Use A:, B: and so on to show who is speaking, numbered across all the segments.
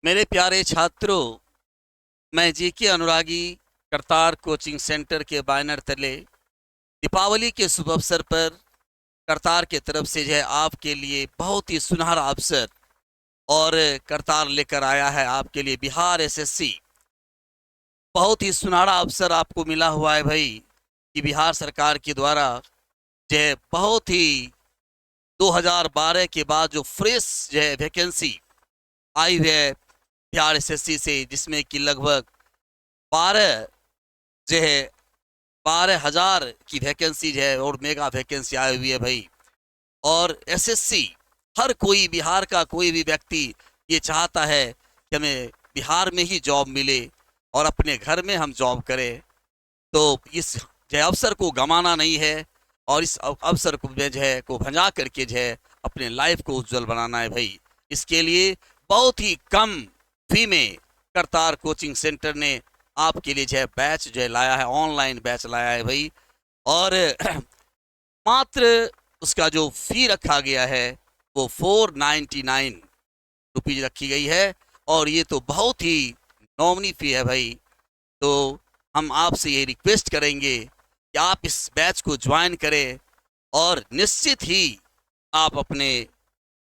A: मेरे प्यारे छात्रों, मैं जीके अनुरागी करतार कोचिंग सेंटर के बैनर तले दीपावली के शुभ अवसर पर करतार के तरफ से जो है आपके लिए बहुत ही सुनहरा अवसर और करतार लेकर आया है आपके लिए बिहार एसएससी। बहुत ही सुनहरा अवसर आपको मिला हुआ है भाई कि बिहार सरकार के द्वारा जो है बहुत ही 2012 के बाद जो फ्रेश जो है वैकेंसी आई है बिहार एसएससी से, जिसमें कि लगभग 12 जो है 12,000 की वैकेंसी जो है और मेगा वैकेंसी आई हुई है भाई। और एसएससी हर कोई बिहार का कोई भी व्यक्ति ये चाहता है कि हमें बिहार में ही जॉब मिले और अपने घर में हम जॉब करें। तो इस जो है अवसर को गंवाना नहीं है और इस अवसर को जो है को भंजा करके जो है अपने लाइफ को उज्जवल बनाना है भाई। इसके लिए बहुत ही कम फी में करतार कोचिंग सेंटर ने आपके लिए जो है बैच जो है लाया है, ऑनलाइन बैच लाया है भाई। और मात्र उसका जो फी रखा गया है वो 499 रुपीज रखी गई है और ये तो बहुत ही नॉमिनी फी है भाई। तो हम आपसे ये रिक्वेस्ट करेंगे कि आप इस बैच को ज्वाइन करें और निश्चित ही आप अपने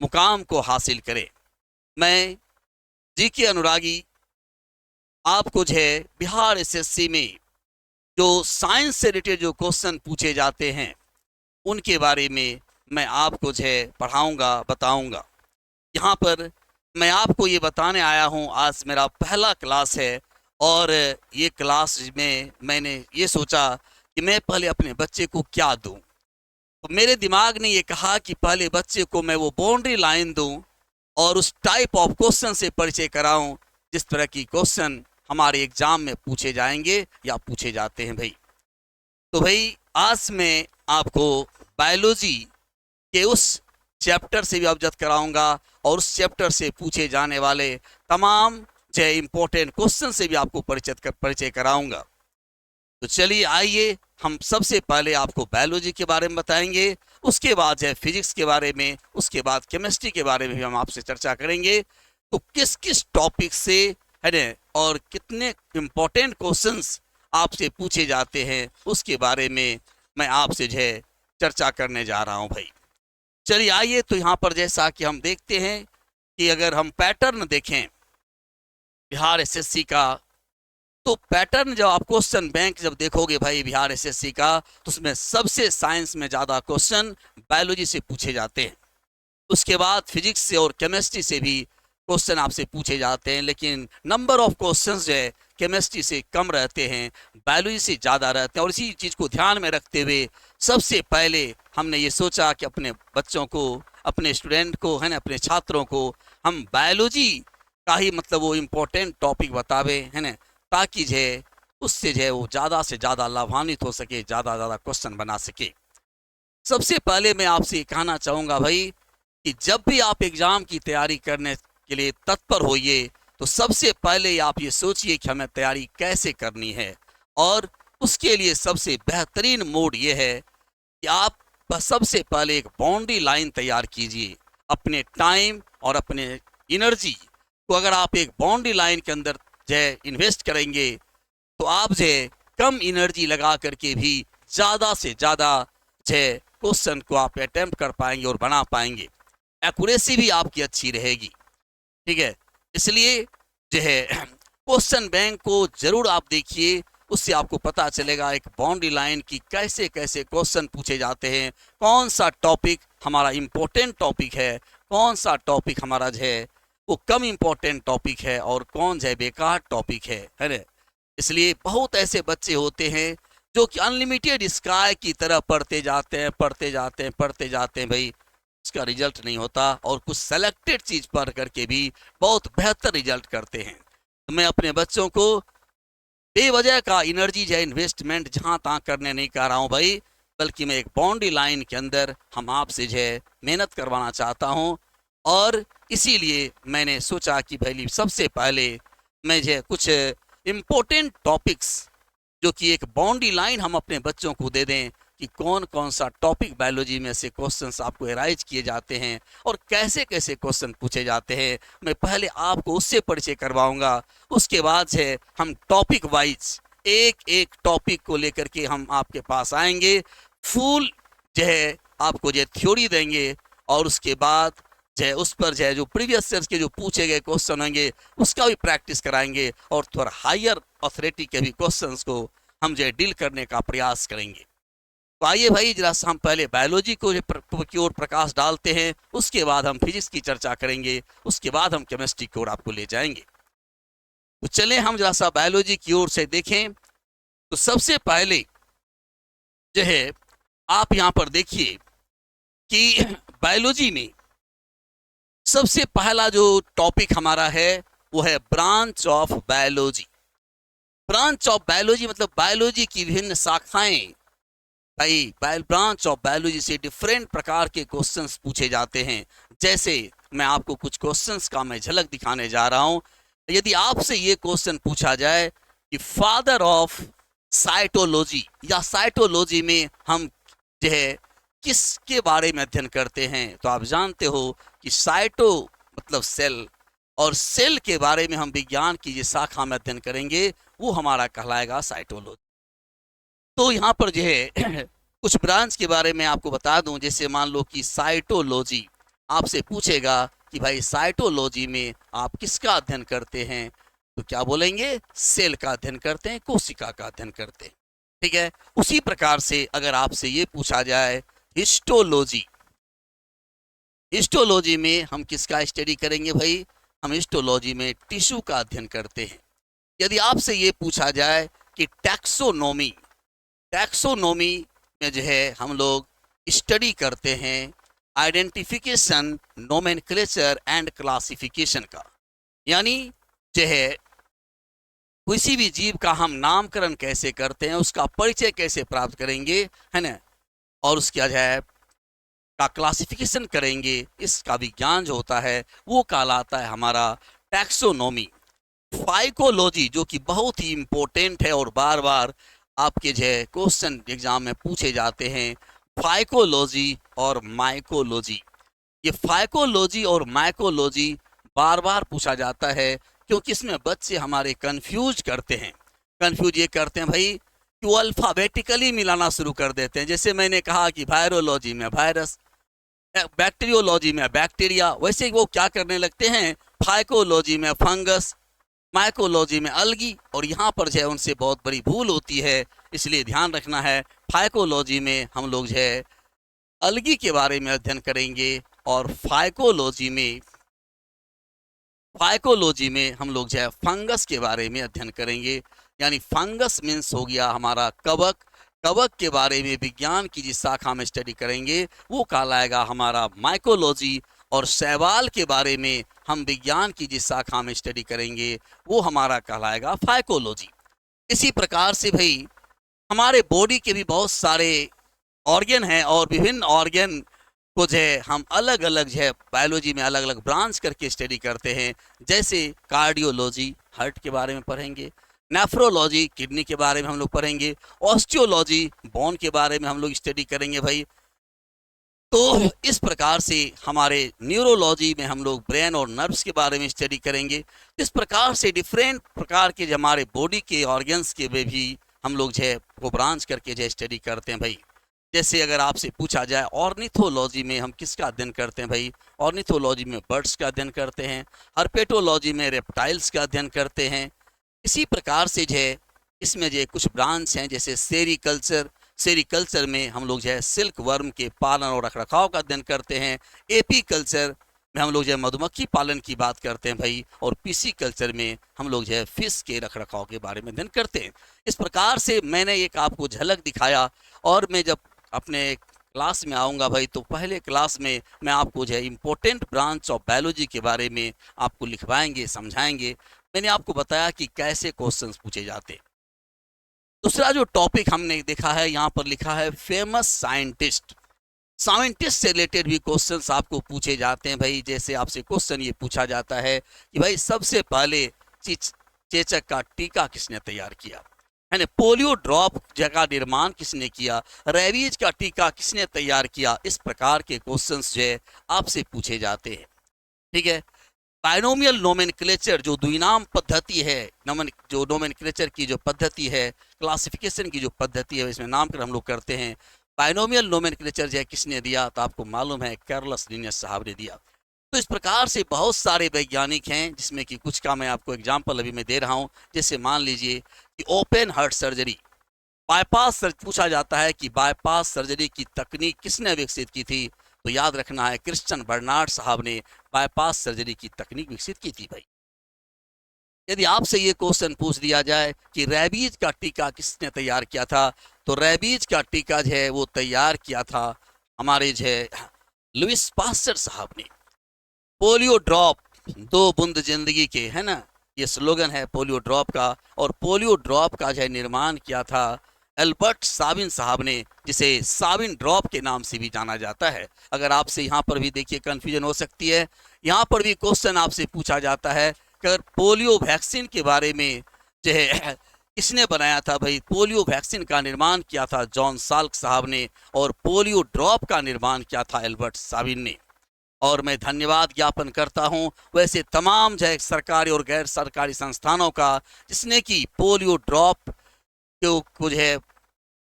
A: मुकाम को हासिल करें। मैं जीके अनुरागी आपको जो है बिहार एसएससी में जो साइंस से रिलेटेड जो क्वेश्चन पूछे जाते हैं उनके बारे में मैं आपको जो है पढ़ाऊंगा, बताऊंगा। यहाँ पर मैं आपको ये बताने आया हूँ, आज मेरा पहला क्लास है और ये क्लास में मैंने ये सोचा कि मैं पहले अपने बच्चे को क्या दूँ। तो मेरे दिमाग ने ये कहा कि पहले बच्चे को मैं वो बाउंड्री लाइन दूँ और उस टाइप ऑफ क्वेश्चन से परिचय कराऊं जिस तरह की क्वेश्चन हमारे एग्जाम में पूछे जाएंगे या पूछे जाते हैं भाई। तो भाई आज मैं आपको बायोलॉजी के उस चैप्टर से भी अवगत कराऊंगा और उस चैप्टर से पूछे जाने वाले तमाम जो इम्पोर्टेंट क्वेश्चन से भी आपको परिचय कराऊंगा। तो चलिए आइए, हम सबसे पहले आपको बायोलॉजी के बारे में बताएंगे, उसके बाद जो है फिजिक्स के बारे में, उसके बाद केमिस्ट्री के बारे में भी हम आपसे चर्चा करेंगे। तो किस किस टॉपिक से है ना और कितने इम्पोर्टेंट क्वेश्चंस आपसे पूछे जाते हैं उसके बारे में मैं आपसे जो है चर्चा करने जा रहा हूं भाई। चलिए आइए, तो यहाँ पर जैसा कि हम देखते हैं कि अगर हम पैटर्न देखें बिहार एसएससी का, तो पैटर्न जब आप क्वेश्चन बैंक जब देखोगे भाई बिहार एसएससी का, तो उसमें सबसे साइंस में ज़्यादा क्वेश्चन बायोलॉजी से पूछे जाते हैं। उसके बाद फिजिक्स से और केमिस्ट्री से भी क्वेश्चन आपसे पूछे जाते हैं, लेकिन नंबर ऑफ क्वेश्चंस जो है केमिस्ट्री से कम रहते हैं, बायोलॉजी से ज़्यादा रहते हैं। और इसी चीज़ को ध्यान में रखते हुए सबसे पहले हमने ये सोचा कि अपने बच्चों को, अपने स्टूडेंट को है ना, अपने छात्रों को हम बायोलॉजी का ही मतलब वो इम्पोर्टेंट टॉपिक बतावे है ना, ताकि जो है उससे जो है वो ज़्यादा से ज़्यादा लाभान्वित हो सके, ज़्यादा ज़्यादा क्वेश्चन बना सके। सबसे पहले मैं आपसे ये कहना चाहूँगा भाई कि जब भी आप एग्ज़ाम की तैयारी करने के लिए तत्पर होइए तो सबसे पहले आप ये सोचिए कि हमें तैयारी कैसे करनी है। और उसके लिए सबसे बेहतरीन मोड ये है कि आप बस सबसे पहले एक बाउंड्री लाइन तैयार कीजिए। अपने टाइम और अपने एनर्जी को अगर आप एक बाउंड्री लाइन के अंदर जो है इन्वेस्ट करेंगे तो आप जो है कम एनर्जी लगा करके भी ज़्यादा से ज़्यादा जो है क्वेश्चन को आप अटेम्प्ट कर पाएंगे और बना पाएंगे। एक्यूरेसी भी आपकी अच्छी रहेगी, ठीक है। इसलिए जो है क्वेश्चन बैंक को जरूर आप देखिए, उससे आपको पता चलेगा एक बाउंड्री लाइन की कैसे कैसे क्वेश्चन पूछे जाते हैं, कौन सा टॉपिक हमारा इम्पोर्टेंट टॉपिक है, कौन सा टॉपिक हमारा जो है वो कम इम्पोर्टेंट टॉपिक है और कौन जो है बेकार टॉपिक है ना। इसलिए बहुत ऐसे बच्चे होते हैं जो कि अनलिमिटेड स्काई की तरह पढ़ते जाते हैं, पढ़ते जाते हैं, पढ़ते जाते हैं भाई, उसका रिजल्ट नहीं होता और कुछ सेलेक्टेड चीज़ पढ़ करके भी बहुत बेहतर रिजल्ट करते हैं। तो मैं अपने बच्चों को बेवजह का एनर्जी जो है इन्वेस्टमेंट जहाँ तहाँ करने नहीं कह रहा हूँ भाई, बल्कि मैं एक बाउंड्री लाइन के अंदर हम आपसे जो है मेहनत करवाना चाहता हूँ। और इसीलिए मैंने सोचा कि भाई सबसे पहले मैं जो है कुछ इम्पोर्टेंट टॉपिक्स जो कि एक बाउंड्री लाइन हम अपने बच्चों को दे दें कि कौन कौन सा टॉपिक बायोलॉजी में से क्वेश्चंस आपको एराइज किए जाते हैं और कैसे कैसे क्वेश्चन पूछे जाते हैं। मैं पहले आपको उससे परिचय करवाऊंगा। उसके बाद से हम टॉपिक वाइज एक एक टॉपिक को लेकर के हम आपके पास आएंगे, फुल जो है आपको जो थ्योरी देंगे और उसके बाद जो है उस पर जो प्रीवियस ईयर्स के जो पूछे गए क्वेश्चन होंगे उसका भी प्रैक्टिस कराएंगे और थोड़ा हायर अथॉरिटी के भी क्वेश्चंस को हम जो है डील करने का प्रयास करेंगे। तो आइए भाई जरा सा हम पहले बायोलॉजी को की ओर प्रकाश डालते हैं, उसके बाद हम फिजिक्स की चर्चा करेंगे, उसके बाद हम केमिस्ट्री की ओर आपको ले जाएंगे। तो चले हम जरा सा बायोलॉजी की ओर से देखें। तो सबसे पहले जो है आप यहाँ पर देखिए कि बायोलॉजी में सबसे पहला जो टॉपिक हमारा है वो है branch of biology. Branch of biology मतलब बायोलॉजी की विभिन्न शाखाएं। भाई ब्रांच ऑफ बायोलॉजी से डिफरेंट प्रकार के क्वेश्चंस पूछे जाते हैं। जैसे मैं आपको कुछ क्वेश्चंस का मैं झलक दिखाने जा रहा हूं। यदि आपसे ये क्वेश्चन पूछा जाए कि फादर ऑफ साइटोलॉजी या साइटोलॉजी में हम जो है किसके बारे में अध्ययन करते हैं, तो आप जानते हो कि साइटो मतलब सेल, और सेल के बारे में हम विज्ञान की जिस शाखा में अध्ययन करेंगे वो हमारा कहलाएगा साइटोलॉजी। तो यहाँ पर जो है कुछ ब्रांच के बारे में आपको बता दूं। जैसे मान लो कि साइटोलॉजी आपसे पूछेगा कि भाई साइटोलॉजी में आप किसका अध्ययन करते हैं, तो क्या बोलेंगे? सेल का अध्ययन करते हैं, कोशिका का अध्ययन करते हैं। ठीक है। उसी प्रकार से अगर आपसे ये पूछा जाए हिस्टोलॉजी, हिस्टोलॉजी में हम किसका स्टडी करेंगे भाई? हम हिस्टोलॉजी में टिश्यू का अध्ययन करते हैं। यदि आपसे ये पूछा जाए कि टैक्सोनॉमी, टैक्सोनॉमी में जो है हम लोग स्टडी करते हैं आइडेंटिफिकेशन, नोमेनक्लेचर एंड क्लासिफिकेशन का, यानी जो है किसी भी जीव का हम नामकरण कैसे करते हैं, उसका परिचय कैसे प्राप्त करेंगे, है ना, और उसका जो है का क्लासिफिकेशन करेंगे, इसका विज्ञान जो होता है वो कहलाता है हमारा टैक्सोनॉमी। फाइकोलॉजी जो कि बहुत ही इम्पोर्टेंट है और बार बार आपके जो है क्वेश्चन एग्जाम में पूछे जाते हैं, फाइकोलॉजी और माइकोलॉजी। ये फाइकोलॉजी और माइकोलॉजी बार बार पूछा जाता है क्योंकि इसमें बच्चे हमारे कंफ्यूज करते हैं। कंफ्यूज ये करते हैं भाई कि वो अल्फ़ाबेटिकली मिलाना शुरू कर देते हैं। जैसे मैंने कहा कि वायरोलॉजी में वायरस, बैक्टीरियोलॉजी में बैक्टीरिया, वैसे वो क्या करने लगते हैं फाइकोलॉजी में फंगस, माइकोलॉजी में अलगी, और यहाँ पर जो है उनसे बहुत बड़ी भूल होती है। इसलिए ध्यान रखना है, फाइकोलॉजी में हम लोग जो है अलगी के बारे में अध्ययन करेंगे और फाइकोलॉजी में हम लोग जो है फंगस के बारे में अध्ययन करेंगे। यानी फंगस मीन्स हो गया हमारा कवक, कवक के बारे में विज्ञान की जिस शाखा में स्टडी करेंगे वो कहलाएगा हमारा माइकोलॉजी, और शैवाल के बारे में हम विज्ञान की जिस शाखा में स्टडी करेंगे वो हमारा कहलाएगा फाइकोलॉजी। इसी प्रकार से भाई हमारे बॉडी के भी बहुत सारे ऑर्गन हैं और विभिन्न ऑर्गन को जो है हम अलग अलग जो है बायोलॉजी में अलग अलग ब्रांच करके स्टडी करते हैं। जैसे कार्डियोलॉजी हार्ट के बारे में पढ़ेंगे, नेफ्रोलॉजी किडनी के बारे में हम लोग पढ़ेंगे, ऑस्टियोलॉजी बोन के बारे में हम लोग स्टडी करेंगे भाई। तो इस प्रकार से हमारे न्यूरोलॉजी में हम लोग ब्रेन और नर्व्स के बारे में स्टडी करेंगे। इस प्रकार से डिफरेंट प्रकार के जो हमारे बॉडी के ऑर्गन्स के में भी हम लोग जो है वो ब्रांच करके जो स्टडी करते हैं भाई। जैसे अगर आपसे पूछा जाए ऑर्निथोलॉजी में हम किसका अध्ययन करते हैं भाई? ऑर्निथोलॉजी में बर्ड्स का अध्ययन करते हैं, हर्पेटोलॉजी में रेप्टाइल्स का अध्ययन करते हैं। इसी प्रकार से जो है इसमें जो कुछ ब्रांच हैं, जैसे सेरिकल्चर, सेरिकल्चर में हम लोग जो है सिल्क वर्म के पालन और रखरखाव का अध्ययन करते हैं। एपी कल्चर में हम लोग जो है मधुमक्खी पालन की बात करते हैं भाई, और पीसी कल्चर में हम लोग जो है फिश के रखरखाव के बारे में अध्ययन करते हैं। इस प्रकार से मैंने एक आपको झलक दिखाया, और मैं जब अपने क्लास में आऊँगा भाई तो पहले क्लास में मैं आपको जो है इम्पोर्टेंट ब्रांच ऑफ बायोलॉजी के बारे में आपको लिखवाएंगे, समझाएंगे। मैंने आपको बताया कि कैसे क्वेश्चंस पूछे जाते हैं। दूसरा जो टॉपिक हमने देखा है यहाँ पर लिखा है फेमस साइंटिस्ट। साइंटिस्ट से रिलेटेड भी क्वेश्चंस आपको पूछे जाते हैं भाई। जैसे आपसे क्वेश्चन ये पूछा जाता है कि भाई सबसे पहले चेचक का टीका किसने तैयार किया? है ना, पोलियो ड्रॉप का निर्माण किसने किया, रेबीज का टीका किसने तैयार किया, इस प्रकार के क्वेश्चंस जो है आपसे पूछे जाते हैं। ठीक है। बाइनोमियल नोमेनक्लेचर जो द्विनाम पद्धति है, जो नोमेनक्लेचर की जो पद्धति है, क्लासिफिकेशन की जो पद्धति है, इसमें नामकरण हम लोग करते हैं। बाइनोमियल नोमेनक्लेचर जो है किसने दिया, तो आपको मालूम है कार्लस लिनियस साहब ने दिया। तो इस प्रकार से बहुत सारे वैज्ञानिक हैं, जिसमें कि कुछ का मैं आपको एग्जाम्पल अभी मैं दे रहा हूँ। जैसे मान लीजिए कि ओपन हार्ट सर्जरी, बाईपास पूछा जाता है कि बाईपास सर्जरी की तकनीक किसने विकसित की थी, तो याद रखना है क्रिश्चियन बर्नार्ड साहब ने बाईपास सर्जरी की तकनीक विकसित की थी भाई। यदि आपसे ये क्वेश्चन पूछ दिया जाए कि रेबीज का टीका किसने तैयार किया था, तो रेबीज का टीका जो है वो तैयार किया था हमारे जो है लुइस पास्चर साहब ने। पोलियो ड्रॉप, 2 बूंद जिंदगी के, है ना, ये स्लोगन है पोलियो ड्रॉप का। और पोलियो ड्रॉप का जो है निर्माण किया था एल्बर्ट साबिन साहब ने, जिसे साबिन ड्रॉप के नाम से भी जाना जाता है। अगर आपसे यहाँ पर भी देखिए कंफ्यूजन हो सकती है, यहाँ पर भी क्वेश्चन आपसे पूछा जाता है कि पोलियो वैक्सीन के बारे में जो है किसने बनाया था भाई, पोलियो वैक्सीन का निर्माण किया था जॉन साल्क साहब ने, और पोलियो ड्रॉप का निर्माण किया था एल्बर्ट साबिन ने। और मैं धन्यवाद ज्ञापन करता हूं वैसे तमाम जो है सरकारी और गैर सरकारी संस्थानों का, जिसने कि पोलियो ड्रॉप को जो है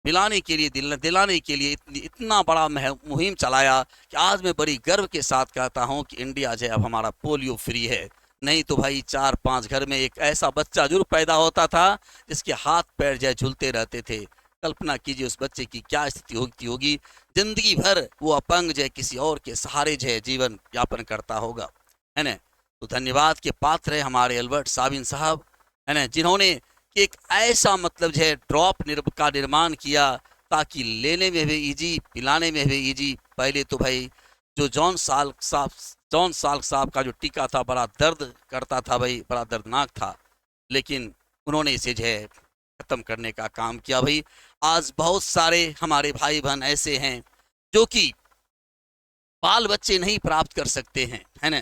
A: दिलाने के लिए इतना बड़ा मुहिम चलाया कि आज मैं बड़ी गर्व के साथ कहता हूं कि इंडिया जो है अब हमारा पोलियो फ्री है। नहीं तो भाई 4-5 घर में एक ऐसा बच्चा जरूर पैदा होता था जिसके हाथ पैर जो है झूलते रहते थे। कल्पना कीजिए उस बच्चे की क्या स्थिति होगी, जिंदगी भर वो अपंग जो है किसी और के सहारे जो है जीवन यापन करता होगा, है ना। तो धन्यवाद के पात्र है हमारे एल्बर्ट साबिन साहब, है ना, जिन्होंने एक ऐसा मतलब जो है ड्रॉप का निर्माण किया ताकि लेने में भी इजी, पिलाने में भी इजी। पहले तो भाई जो जॉन साल्क साहब का जो टीका था बड़ा दर्द करता था भाई, बड़ा दर्दनाक था, लेकिन उन्होंने इसे जो है खत्म करने का काम किया भाई। आज बहुत सारे हमारे भाई बहन ऐसे हैं जो कि बाल बच्चे नहीं प्राप्त कर सकते हैं, है ना।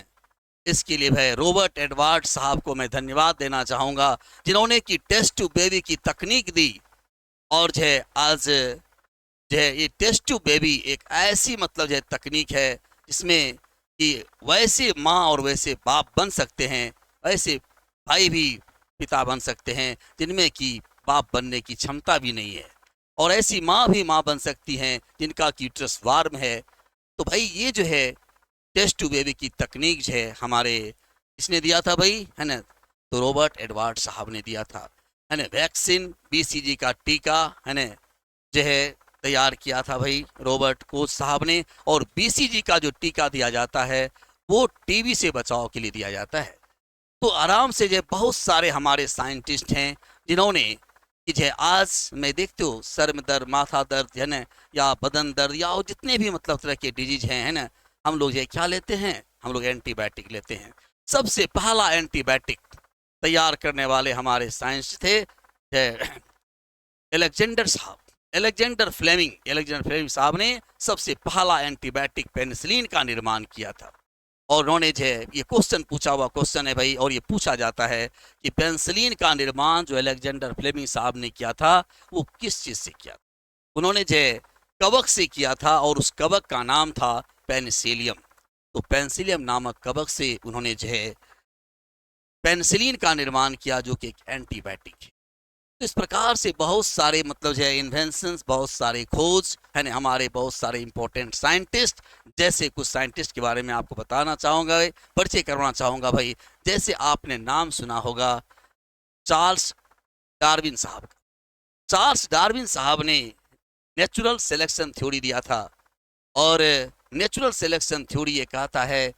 A: इसके लिए भाई रॉबर्ट एडवर्ड साहब को मैं धन्यवाद देना चाहूँगा, जिन्होंने कि टेस्ट टू बेबी की तकनीक दी। और जो है आज जो है ये टेस्ट टू बेबी एक ऐसी मतलब जो है तकनीक है जिसमें कि वैसे माँ और वैसे बाप बन सकते हैं, वैसे भाई भी पिता बन सकते हैं जिनमें कि बाप बनने की क्षमता भी नहीं है, और ऐसी माँ भी माँ बन सकती हैं जिनका यूट्रस वार्म है। तो भाई ये जो है टेस्ट टू बेबी की तकनीक जो है हमारे इसने दिया था भाई, है ना, तो रॉबर्ट एडवर्ड साहब ने दिया था, है ना। वैक्सीन बीसीजी का टीका, है ना, जो है तैयार किया था भाई रॉबर्ट कोच साहब ने। और बीसीजी का जो टीका दिया जाता है वो टीबी से बचाव के लिए दिया जाता है। तो आराम से जो बहुत सारे हमारे साइंटिस्ट हैं जिन्होंने कि जो आज मैं देखते हो सर में दर्द, माथा दर्द, है ना, या बदन दर्द, या और जितने भी मतलब तरह के डिजीज हैं, है ना, हम लोग ये क्या लेते हैं, हम लोग एंटीबायोटिक लेते हैं। सबसे पहला एंटीबायोटिक तैयार करने वाले हमारे साइंस थे एलेक्जेंडर साहब, एलेक्जेंडर फ्लेमिंग साहब ने सबसे पहला एंटीबायोटिक पेनिसिलिन का निर्माण किया था। और उन्होंने जो है ये क्वेश्चन पूछा हुआ क्वेश्चन है भाई, और ये पूछा जाता है कि पेनिसिलिन का निर्माण जो एलेक्जेंडर फ्लेमिंग साहब ने किया था वो किस चीज़ से किया था। उन्होंने जो है कवक से किया था, और उस कवक का नाम था पेनिसिलियम। तो पेनिसिलियम नामक कवक से उन्होंने जो है पेनिसिलिन का निर्माण किया, जो कि एक एंटीबायोटिक है। तो इस प्रकार से बहुत सारे मतलब जो है इन्वेंशंस, बहुत सारे खोज, है ना, हमारे बहुत सारे इंपॉर्टेंट साइंटिस्ट, जैसे कुछ साइंटिस्ट के बारे में आपको बताना चाहूँगा, परिचय करवाना चाहूँगा भाई। जैसे आपने नाम सुना होगा चार्ल्स डार्विन साहब का। चार्ल्स डार्विन साहब ने नेचुरल सिलेक्शन थ्योरी दिया था, और नेचुरल सिलेक्शन थ्योरी ये कहता है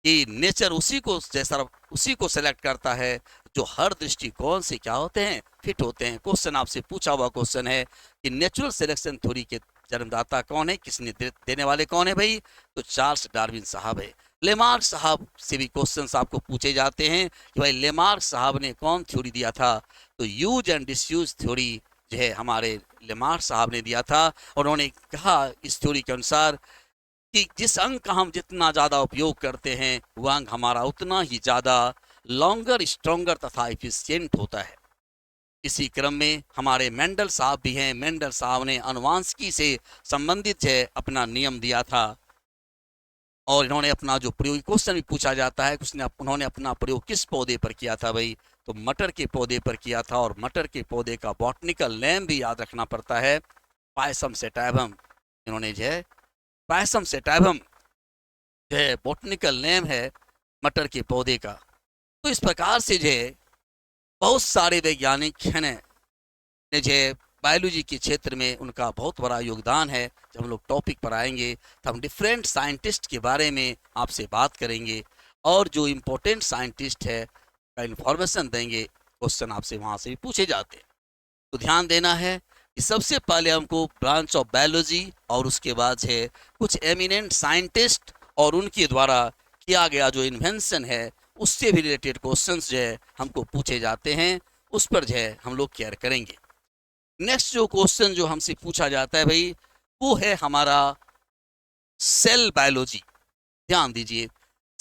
A: कि नेचर उसी को सेलेक्ट करता है जो हर दृष्टिकोण से क्या होते हैं, फिट होते हैं। क्वेश्चन आपसे पूछा हुआ क्वेश्चन है कि नेचुरल सिलेक्शन थ्योरी के जन्मदाता कौन है, किसने देने वाले कौन है भाई, तो चार्ल्स डार्विन साहब है। लेमार्क साहब से भी क्वेश्चन आपको पूछे जाते हैं कि भाई लेमार्क साहब ने कौन थ्योरी दिया था, तो यूज एंड डिसयूज थ्योरी जो है हमारे लेमार्क साहब ने दिया था। और उन्होंने कहा इस थ्योरी के अनुसार कि जिस अंग का हम जितना ज़्यादा उपयोग करते हैं वह अंग हमारा उतना ही ज़्यादा लॉन्गर, स्ट्रॉन्गर तथा इफिशियंट होता है। इसी क्रम में हमारे मेंडल साहब भी हैं। मेंडल साहब ने आनुवांशिकी से संबंधित है अपना नियम दिया था, और इन्होंने अपना जो प्रयोग, क्वेश्चन भी पूछा जाता है उन्होंने अपना प्रयोग किस पौधे पर किया था भाई, तो मटर के पौधे पर किया था। और मटर के पौधे का बॉटनिकल नेम भी याद रखना पड़ता है, पायसम सेटाइवम। इन्होंने जो है पायसम सेटाइवम जो है बॉटनिकल नेम है मटर के पौधे का। तो इस प्रकार से जो है बहुत सारे वैज्ञानिक हैं ने जो है बायोलॉजी के क्षेत्र में उनका बहुत बड़ा योगदान है। जब हम लोग टॉपिक पर आएंगे तो हम डिफरेंट साइंटिस्ट के बारे में आपसे बात करेंगे, और जो इम्पोर्टेंट साइंटिस्ट है का इन्फॉर्मेशन देंगे। क्वेश्चन आपसे वहाँ से भी पूछे जाते हैं, तो ध्यान देना है कि सबसे पहले हमको ब्रांच ऑफ बायोलॉजी और उसके बाद है कुछ एमिनेंट साइंटिस्ट और उनके द्वारा किया गया जो इन्वेंशन है उससे भी रिलेटेड क्वेश्चंस जो है हमको पूछे जाते हैं, उस पर जो है हम लोग केयर करेंगे। नेक्स्ट जो क्वेश्चन जो हमसे पूछा जाता है भाई, वो है हमारा सेल बायोलॉजी। ध्यान दीजिए,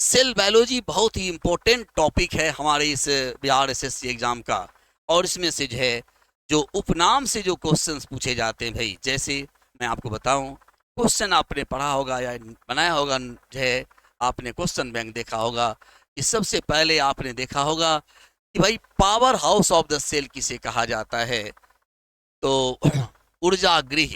A: सेल बायोलॉजी बहुत ही इंपॉर्टेंट टॉपिक है हमारे इस बिहार एसएससी एग्जाम का। और इसमें से जो है जो उपनाम से जो क्वेश्चंस पूछे जाते हैं भाई, जैसे मैं आपको बताऊं, क्वेश्चन आपने पढ़ा होगा या बनाया होगा, जो है आपने क्वेश्चन बैंक देखा होगा कि सबसे पहले आपने देखा होगा कि भाई power house of the cell किसे कहा जाता है, तो ऊर्जा गृह,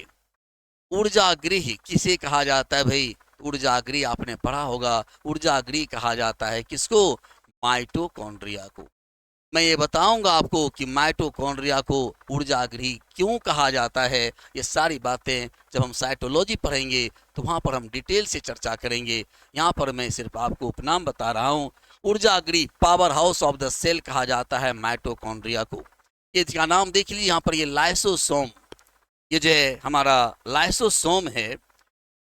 A: ऊर्जा गृह किसे कहा जाता है भाई, ऊर्जा गृह आपने पढ़ा होगा। ऊर्जा गृह कहा जाता है किसको, माइटोकॉन्ड्रिया को। मैं ये बताऊंगा आपको कि माइटोकॉन्ड्रिया को ऊर्जा गृह क्यों कहा जाता है। ये सारी बातें जब हम साइटोलॉजी पढ़ेंगे तो वहाँ पर हम डिटेल से चर्चा करेंगे। यहाँ पर मैं सिर्फ आपको उपनाम बता रहा हूँ। ऊर्जा गृह, power house of the cell कहा जाता है माइटोकॉन्ड्रिया को। ये इसका नाम देख लीजिए, यहाँ पर ये लाइसोसोम, ये जो है हमारा लाइसोसोम है।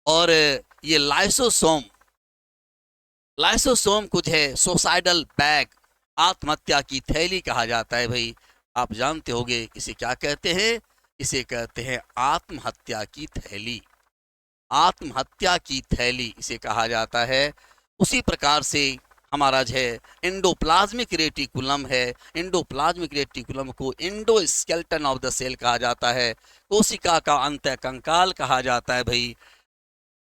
A: और ये लाइसोसोम कुछ है सोसाइडल बैग, आत्महत्या की थैली कहा जाता है भाई। आप जानते होंगे इसे क्या कहते हैं, इसे कहते हैं आत्महत्या की थैली। आत्महत्या की थैली इसे कहा जाता है। उसी प्रकार से हमारा जो है एंडोप्लाज्मिक रेटिकुलम है। एंडोप्लाज्मिक रेटिकुलम को एंडोस्केलेटन ऑफ द सेल कहा जाता है। कोशिका का अंतः कंकाल कहा जाता है भाई।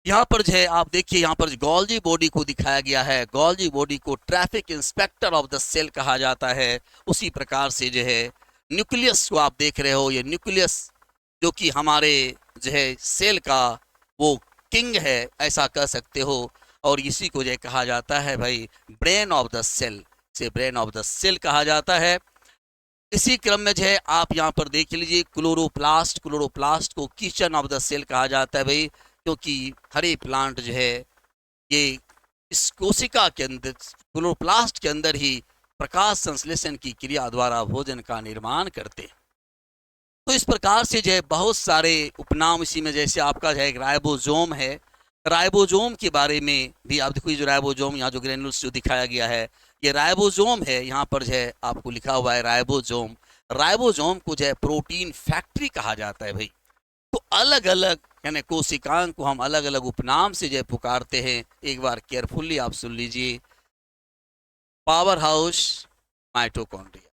A: यहाँ पर जो है आप देखिए, यहाँ पर गोल्जी बॉडी को दिखाया गया है। गोल्जी बॉडी को traffic inspector of the cell कहा जाता है। उसी प्रकार से जो है न्यूक्लियस को आप देख रहे हो, ये न्यूक्लियस जो कि हमारे जो है सेल का वो किंग है, ऐसा कह सकते हो। और इसी को जो है कहा जाता है भाई ब्रेन ऑफ द सेल, से ब्रेन ऑफ द सेल कहा जाता है। इसी क्रम में जो है आप यहाँ पर देख लीजिए क्लोरोप्लास्ट, क्लोरोप्लास्ट को किचन ऑफ द सेल कहा जाता है भाई, क्योंकि हरे प्लांट जो है ये इस कोशिका के अंदर, क्लोरोप्लास्ट के अंदर ही प्रकाश संश्लेषण की क्रिया द्वारा भोजन का निर्माण करते हैं। तो इस प्रकार से जो है बहुत सारे उपनाम इसी में, जैसे आपका जो है राइबोसोम है। राइबोसोम के बारे में भी आप देखो, जो राइबोसोम यहाँ जो ग्रेनुल्स जो दिखाया गया है ये राइबोसोम है। यहाँ पर जो है आपको लिखा हुआ है राइबोसोम। राइबोसोम को जो है प्रोटीन फैक्ट्री कहा जाता है भाई। तो अलग अलग यानी कोशिकाओं को हम अलग अलग उपनाम से जो पुकारते हैं। एक बार केयरफुल्ली आप सुन लीजिए, पावर हाउस माइटोकॉन्ड्रिया,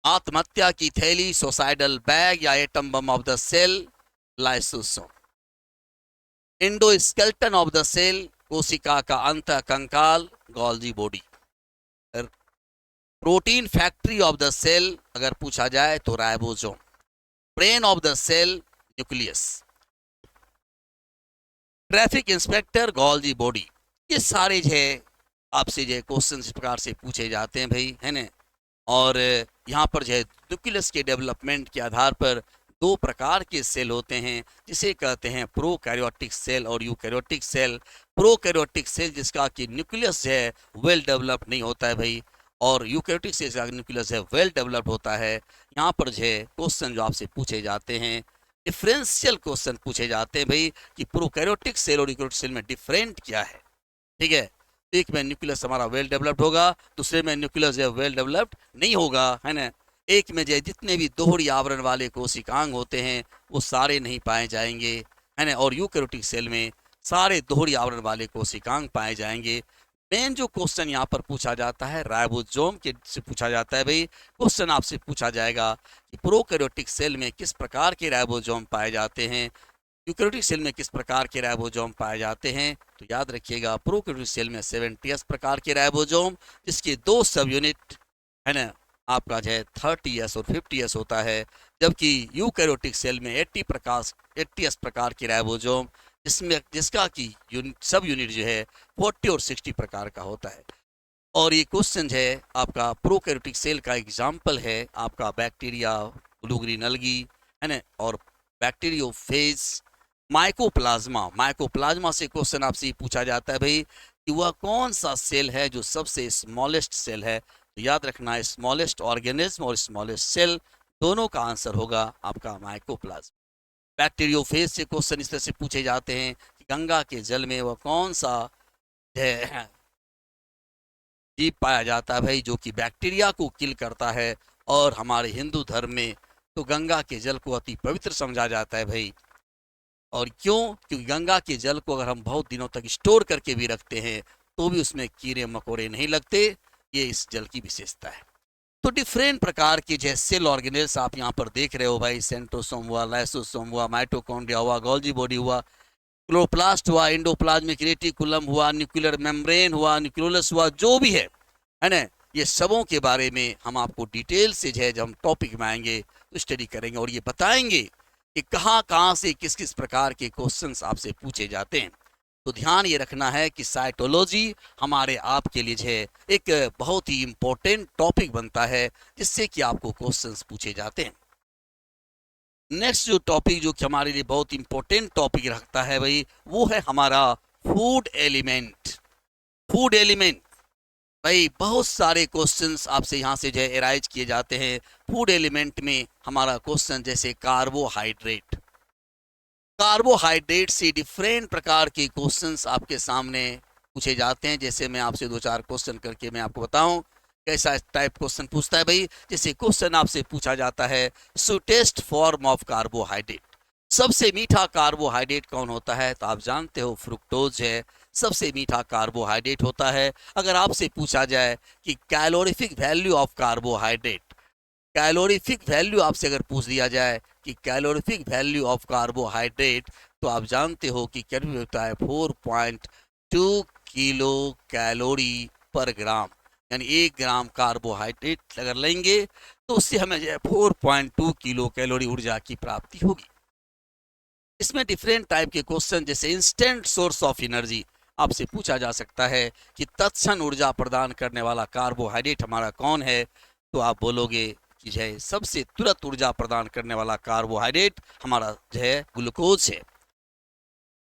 A: आत्महत्या की थैली सोसाइडल बैग या atom bomb of the cell lysosome, endoskeleton of the cell कोशिका का अंत कंकाल Golgi body, protein factory of the cell अगर पूछा जाए तो ribosome, brain of the cell nucleus, traffic inspector Golgi body. ये सारे जो है आपसे जो है क्वेश्चन इस प्रकार से पूछे जाते हैं भाई, है ना। और यहाँ पर जो है न्यूक्लियस के डेवलपमेंट के आधार पर दो प्रकार के सेल होते हैं, जिसे कहते हैं प्रोकैरियोटिक सेल और यूकैरियोटिक सेल। प्रोकैरियोटिक सेल जिसका कि न्यूक्लियस है वेल डेवलप नहीं होता है भाई, और यूकैरियोटिक सेल का न्यूक्लियस है वेल डेवलप्ड होता है। यहाँ पर जो है क्वेश्चन जो आपसे पूछे जाते हैं डिफरेंशियल क्वेश्चन पूछे जाते हैं भाई, कि प्रोकैरियोटिक सेल और यूकैरियोटिक सेल में डिफरेंट क्या है। ठीक है, एक में न्यूक्लियस हमारा वेल डेवलप्ड होगा, दूसरे में न्यूक्लियस जो है वेल डेवलप्ड नहीं होगा, है ना। एक में जो जितने भी दोहरी आवरण वाले कोशिकांग होते हैं वो सारे नहीं पाए जाएंगे, है ना। और यूकैरियोटिक सेल में सारे दोहरी आवरण वाले कोशिकांग पाए जाएंगे। मेन जो क्वेश्चन यहाँ पर पूछा जाता है राइबोसोम के से पूछा जाता है भाई। क्वेश्चन आपसे पूछा जाएगा कि प्रोकैरियोटिक सेल में किस प्रकार के राइबोसोम पाए जाते हैं, यूकैरियोटिक सेल में किस प्रकार के राइबोसोम पाए जाते हैं। तो याद रखिएगा प्रोकैरियोटिक सेल में 70s प्रकार के राइबोसोम, जिसके दो सब यूनिट है ना, आपका जो है 30s और 50s होता है, जबकि यूकैरियोटिक सेल में 80s प्रकार के राइबोसोम, जिसका की सब यूनिट जो है 40 और 60 प्रकार का होता है। और ये क्वेश्चन है आपका प्रोकैरियोटिक सेल का एग्जाम्पल है आपका बैक्टीरिया, ब्लू ग्रीन अलगी है ना, और बैक्टीरियोफेज, माइकोप्लाज्मा से क्वेश्चन आपसे पूछा जाता है भाई कि वह कौन सा सेल है जो सबसे स्मॉलेस्ट सेल है। तो याद रखना स्मॉलेस्ट ऑर्गेनिज्म और स्मॉलेस्ट सेल दोनों का आंसर होगा आपका माइकोप्लाज्मा। बैक्टीरियोफेज से क्वेश्चन इस तरह से पूछे जाते हैं कि गंगा के जल में वह कौन सा जीव पाया जाता है भाई जो कि बैक्टीरिया को किल करता है। और हमारे हिंदू धर्म में तो गंगा के जल को अति पवित्र समझा जाता है भाई। और क्यों? क्योंकि गंगा के जल को अगर हम बहुत दिनों तक स्टोर करके भी रखते हैं तो भी उसमें कीड़े मकोड़े नहीं लगते। ये इस जल की विशेषता है। तो डिफरेंट प्रकार के जैसे सेल ऑर्गेनेल्स आप यहाँ पर देख रहे हो भाई, सेंट्रोसोम हुआ, लाइसोसोम हुआ, माइटोकॉन्ड्रिया हुआ, गोल्जी बॉडी हुआ, क्लोरोप्लास्ट हुआ, एंडोप्लाज्मिक रेटिकुलम हुआ, न्यूक्लियर मेम्ब्रेन हुआ, न्यूक्लियोलस हुआ, जो भी है ना, ये सबों के बारे में हम आपको डिटेल से जो है जब हम टॉपिक में आएंगे तो स्टडी करेंगे और ये बताएंगे कि कहाँ कहाँ से किस किस प्रकार के क्वेश्चंस आपसे पूछे जाते हैं। तो ध्यान ये रखना है कि साइटोलॉजी हमारे आपके लिए जो है एक बहुत ही इंपॉर्टेंट टॉपिक बनता है जिससे कि आपको क्वेश्चंस पूछे जाते हैं। नेक्स्ट जो टॉपिक जो कि हमारे लिए बहुत इंपॉर्टेंट टॉपिक रखता है भाई, वो है हमारा फूड एलिमेंट। फूड एलिमेंट भाई बहुत सारे क्वेश्चंस आपसे यहाँ से जो है एराइज किए जाते हैं। फूड एलिमेंट में हमारा क्वेश्चन जैसे कार्बोहाइड्रेट, कार्बोहाइड्रेट से डिफरेंट प्रकार के क्वेश्चंस आपके सामने पूछे जाते हैं। जैसे मैं आपसे दो चार क्वेश्चन करके मैं आपको बताऊं कैसा टाइप क्वेश्चन पूछता है भाई। जैसे क्वेश्चन आपसे पूछा जाता है स्वीटेस्ट फॉर्म ऑफ कार्बोहाइड्रेट, सबसे मीठा कार्बोहाइड्रेट कौन होता है? तो आप जानते हो फ्रुक्टोज है, सबसे मीठा कार्बोहाइड्रेट होता है। अगर आपसे पूछा जाए कि calorific value of carbohydrate, calorific value आपसे अगर पूछ दिया जाए कि कैलोरीफिक वैल्यू ऑफ कार्बोहाइड्रेट, तो आप जानते हो कि कैलोरी होता है 4.2 किलो कैलोरी पर ग्राम, यानी 1 ग्राम कार्बोहाइड्रेट अगर लेंगे तो उससे हमें जो है 4.2 किलो कैलोरी ऊर्जा की प्राप्ति होगी। इसमें डिफरेंट टाइप के क्वेश्चन जैसे इंस्टेंट सोर्स ऑफ एनर्जी आपसे पूछा जा सकता है कि तत्क्षण ऊर्जा प्रदान करने वाला कार्बोहाइड्रेट हमारा कौन है? तो आप बोलोगे कि जो है सबसे तुरंत ऊर्जा प्रदान करने वाला कार्बोहाइड्रेट हमारा जो है ग्लूकोज है।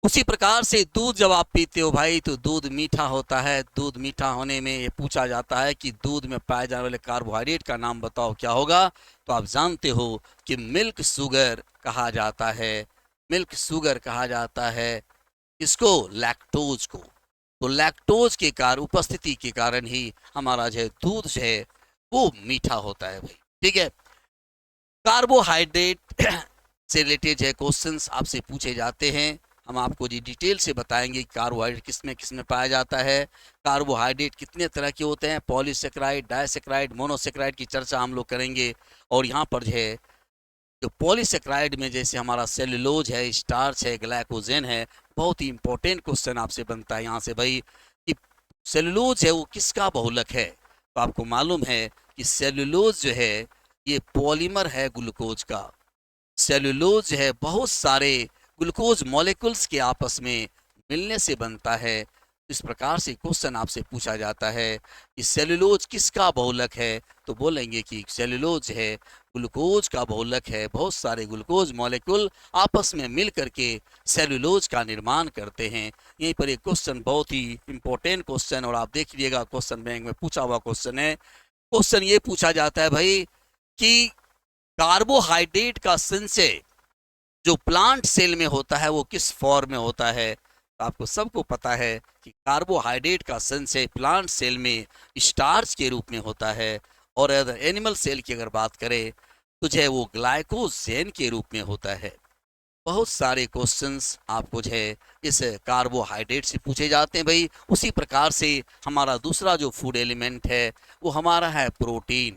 A: उसी प्रकार से दूध जब आप पीते हो भाई तो दूध मीठा होता है। दूध मीठा होने में ये पूछा जाता है कि दूध में पाए जाने वाले कार्बोहाइड्रेट का नाम बताओ, क्या होगा? तो आप जानते हो कि मिल्क शुगर कहा जाता है। मिल्क शुगर कहा जाता है इसको, लैक्टोज को। तो लैक्टोज के कारण उपस्थिति के कारण ही हमारा जो है दूध जो है वो मीठा होता है भाई। ठीक है, कार्बोहाइड्रेट से रिलेटेड जो है क्वेश्चंस आपसे पूछे जाते हैं। हम आपको जी डिटेल से बताएंगे कार्बोहाइड्रेट किस में पाया जाता है, कार्बोहाइड्रेट कितने तरह के होते हैं, पॉलीसेक्राइड, डाइसेक्राइड, मोनोसेक्राइड की चर्चा हम लोग करेंगे। और यहाँ पर जो है जो पॉलीसेक्राइड में जैसे हमारा सेलुलोज है, स्टार्च है, ग्लाइकोजेन है, बहुत ही इंपॉर्टेंट क्वेश्चन आपसे बनता है यहाँ से भाई कि सेलुलोज है वो किसका बहुलक है? तो आपको मालूम है कि सेलुलोज जो है ये पॉलीमर है ग्लूकोज का। सेलुलोज है बहुत सारे ग्लूकोज मॉलिक्यूल्स के आपस में मिलने से बनता है। इस प्रकार से क्वेश्चन आपसे पूछा जाता है कि सेलुलोज किसका बहुलक है? तो बोलेंगे कि सेलुलोज है ग्लूकोज का बहुलक है। बहुत सारे ग्लूकोज मॉलिक्यूल आपस में मिल करके सेलुलोज का निर्माण करते हैं। यहीं पर एक क्वेश्चन बहुत ही इंपॉर्टेंट क्वेश्चन, और आप देख लीजिएगा क्वेश्चन बैंक में पूछा हुआ क्वेश्चन है। क्वेश्चन ये पूछा जाता है भाई कि कार्बोहाइड्रेट का संचय जो प्लांट सेल में होता है वो किस फॉर्म में होता है? तो आपको सबको पता है कि कार्बोहाइड्रेट का संचय प्लांट सेल में स्टार्च के रूप में होता है। और अगर एनिमल सेल की अगर बात करें तो जो है वो ग्लाइकोजेन के रूप में होता है। बहुत सारे क्वेश्चंस आपको जो है इस कार्बोहाइड्रेट से पूछे जाते हैं भाई। उसी प्रकार से हमारा दूसरा जो फूड एलिमेंट है वो हमारा है प्रोटीन।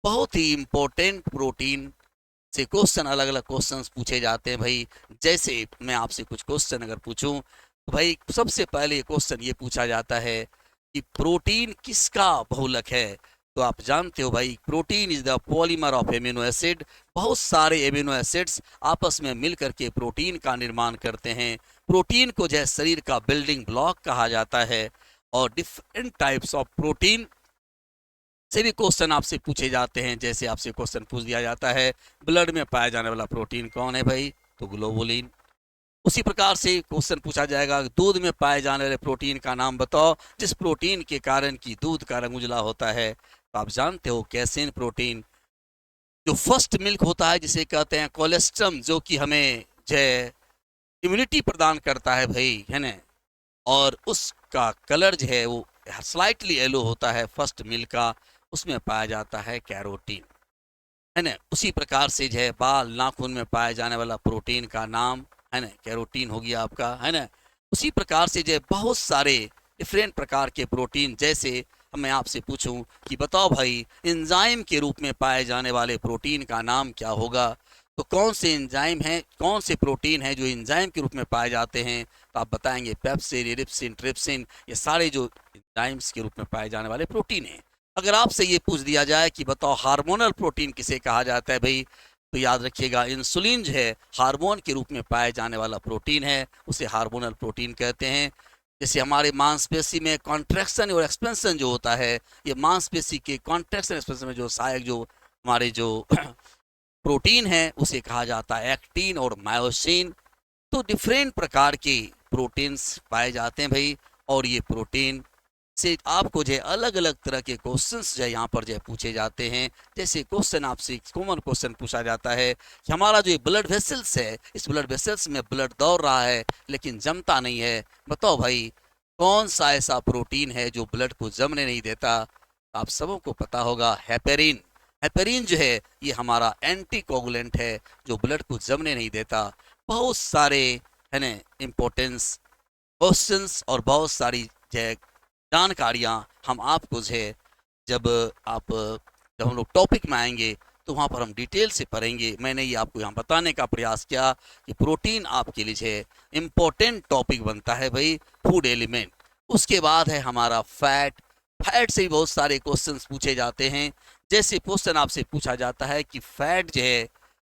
A: बहुत ही इम्पोर्टेंट प्रोटीन से क्वेश्चन, अलग अलग क्वेश्चंस पूछे जाते हैं भाई। जैसे मैं आपसे कुछ क्वेश्चन अगर पूछूं तो भाई सबसे पहले क्वेश्चन ये पूछा जाता है कि प्रोटीन किसका बहुलक है। तो आप जानते हो भाई, protein is the polymer of amino acid. बहुत सारे एमिनो एसिड्स आपस में मिल करके प्रोटीन का निर्माण करते हैं। प्रोटीन को जो है शरीर का बिल्डिंग ब्लॉक कहा जाता है। और डिफरेंट टाइप्स ऑफ प्रोटीन से भी क्वेश्चन आपसे पूछे जाते हैं। जैसे आपसे क्वेश्चन पूछ दिया जाता है ब्लड में पाया जाने वाला प्रोटीन कौन है भाई, तो ग्लोबुलिन। उसी प्रकार से क्वेश्चन पूछा जाएगा दूध में पाए जाने वाले प्रोटीन का नाम बताओ जिस प्रोटीन के कारण की दूध का रंग उजला होता है। तो आप जानते हो कैसेन प्रोटीन। जो फर्स्ट मिल्क होता है जिसे कहते हैं कोलेस्ट्रम, जो कि हमें जो इम्यूनिटी प्रदान करता है भाई, है ना। और उसका कलर जो है वो स्लाइटली येलो होता है फर्स्ट मिल्क का, उसमें पाया जाता है कैरोटीन, है ना। उसी प्रकार से जो है बाल नाखून में पाए जाने वाला प्रोटीन का नाम, है ना, कैरोटीन हो गया आपका, है ना। उसी प्रकार से जो है बहुत सारे डिफरेंट प्रकार के प्रोटीन। जैसे मैं आपसे पूछूं कि बताओ भाई एंजाइम के रूप में पाए जाने वाले प्रोटीन का नाम क्या होगा, तो कौन से एंजाइम हैं, कौन से प्रोटीन हैं जो एंजाइम के रूप में पाए जाते हैं। तो आप बताएंगे पेप्सिन, इरिप्सिन, ट्रिप्सिन, ये सारे जो एंजाइम्स के रूप में पाए जाने वाले प्रोटीन हैं। अगर आपसे ये पूछ दिया जाए कि बताओ हार्मोनल प्रोटीन किसे कहा जाता है भाई, तो याद रखिएगा इंसुलिन जो है हार्मोन के रूप में पाए जाने वाला प्रोटीन है, उसे हार्मोनल प्रोटीन कहते हैं। जैसे हमारे मांसपेशी में कॉन्ट्रैक्शन और एक्सपेंशन जो होता है, ये मांसपेशी के कॉन्ट्रैक्शन एक्सपेंशन में जो सहायक जो हमारे जो प्रोटीन है उसे कहा जाता है एक्टिन और मायोसिन। तो डिफरेंट प्रकार के प्रोटीन्स पाए जाते हैं भाई। और ये प्रोटीन से आपको जो है अलग अलग तरह के क्वेश्चंस जो है यहाँ पर जो है पूछे जाते हैं। जैसे क्वेश्चन आपसे कॉमन क्वेश्चन पूछा जाता है कि हमारा जो ब्लड वेसल्स है, इस ब्लड वेसल्स में ब्लड दौड़ रहा है लेकिन जमता नहीं है। बताओ भाई कौन सा ऐसा प्रोटीन है जो ब्लड को जमने नहीं देता। आप सबों को पता होगा हेपेरिन। हेपेरिन जो है ये हमारा एंटी कोगुलेंट है जो ब्लड को जमने नहीं देता। बहुत सारे, है ना, इम्पोर्टेंस क्वेश्चंस और बहुत सारी जो है जानकारियाँ हम आपको जो है जब आप जब हम लोग टॉपिक में आएंगे तो वहाँ पर हम डिटेल से पढ़ेंगे। मैंने ये आपको यहाँ बताने का प्रयास किया कि प्रोटीन आपके लिए जो है इम्पोर्टेंट टॉपिक बनता है भाई, फूड एलिमेंट। उसके बाद है हमारा फैट। फैट से भी बहुत सारे क्वेश्चंस पूछे जाते हैं। जैसे क्वेश्चन आपसे पूछा जाता है कि फैट जो है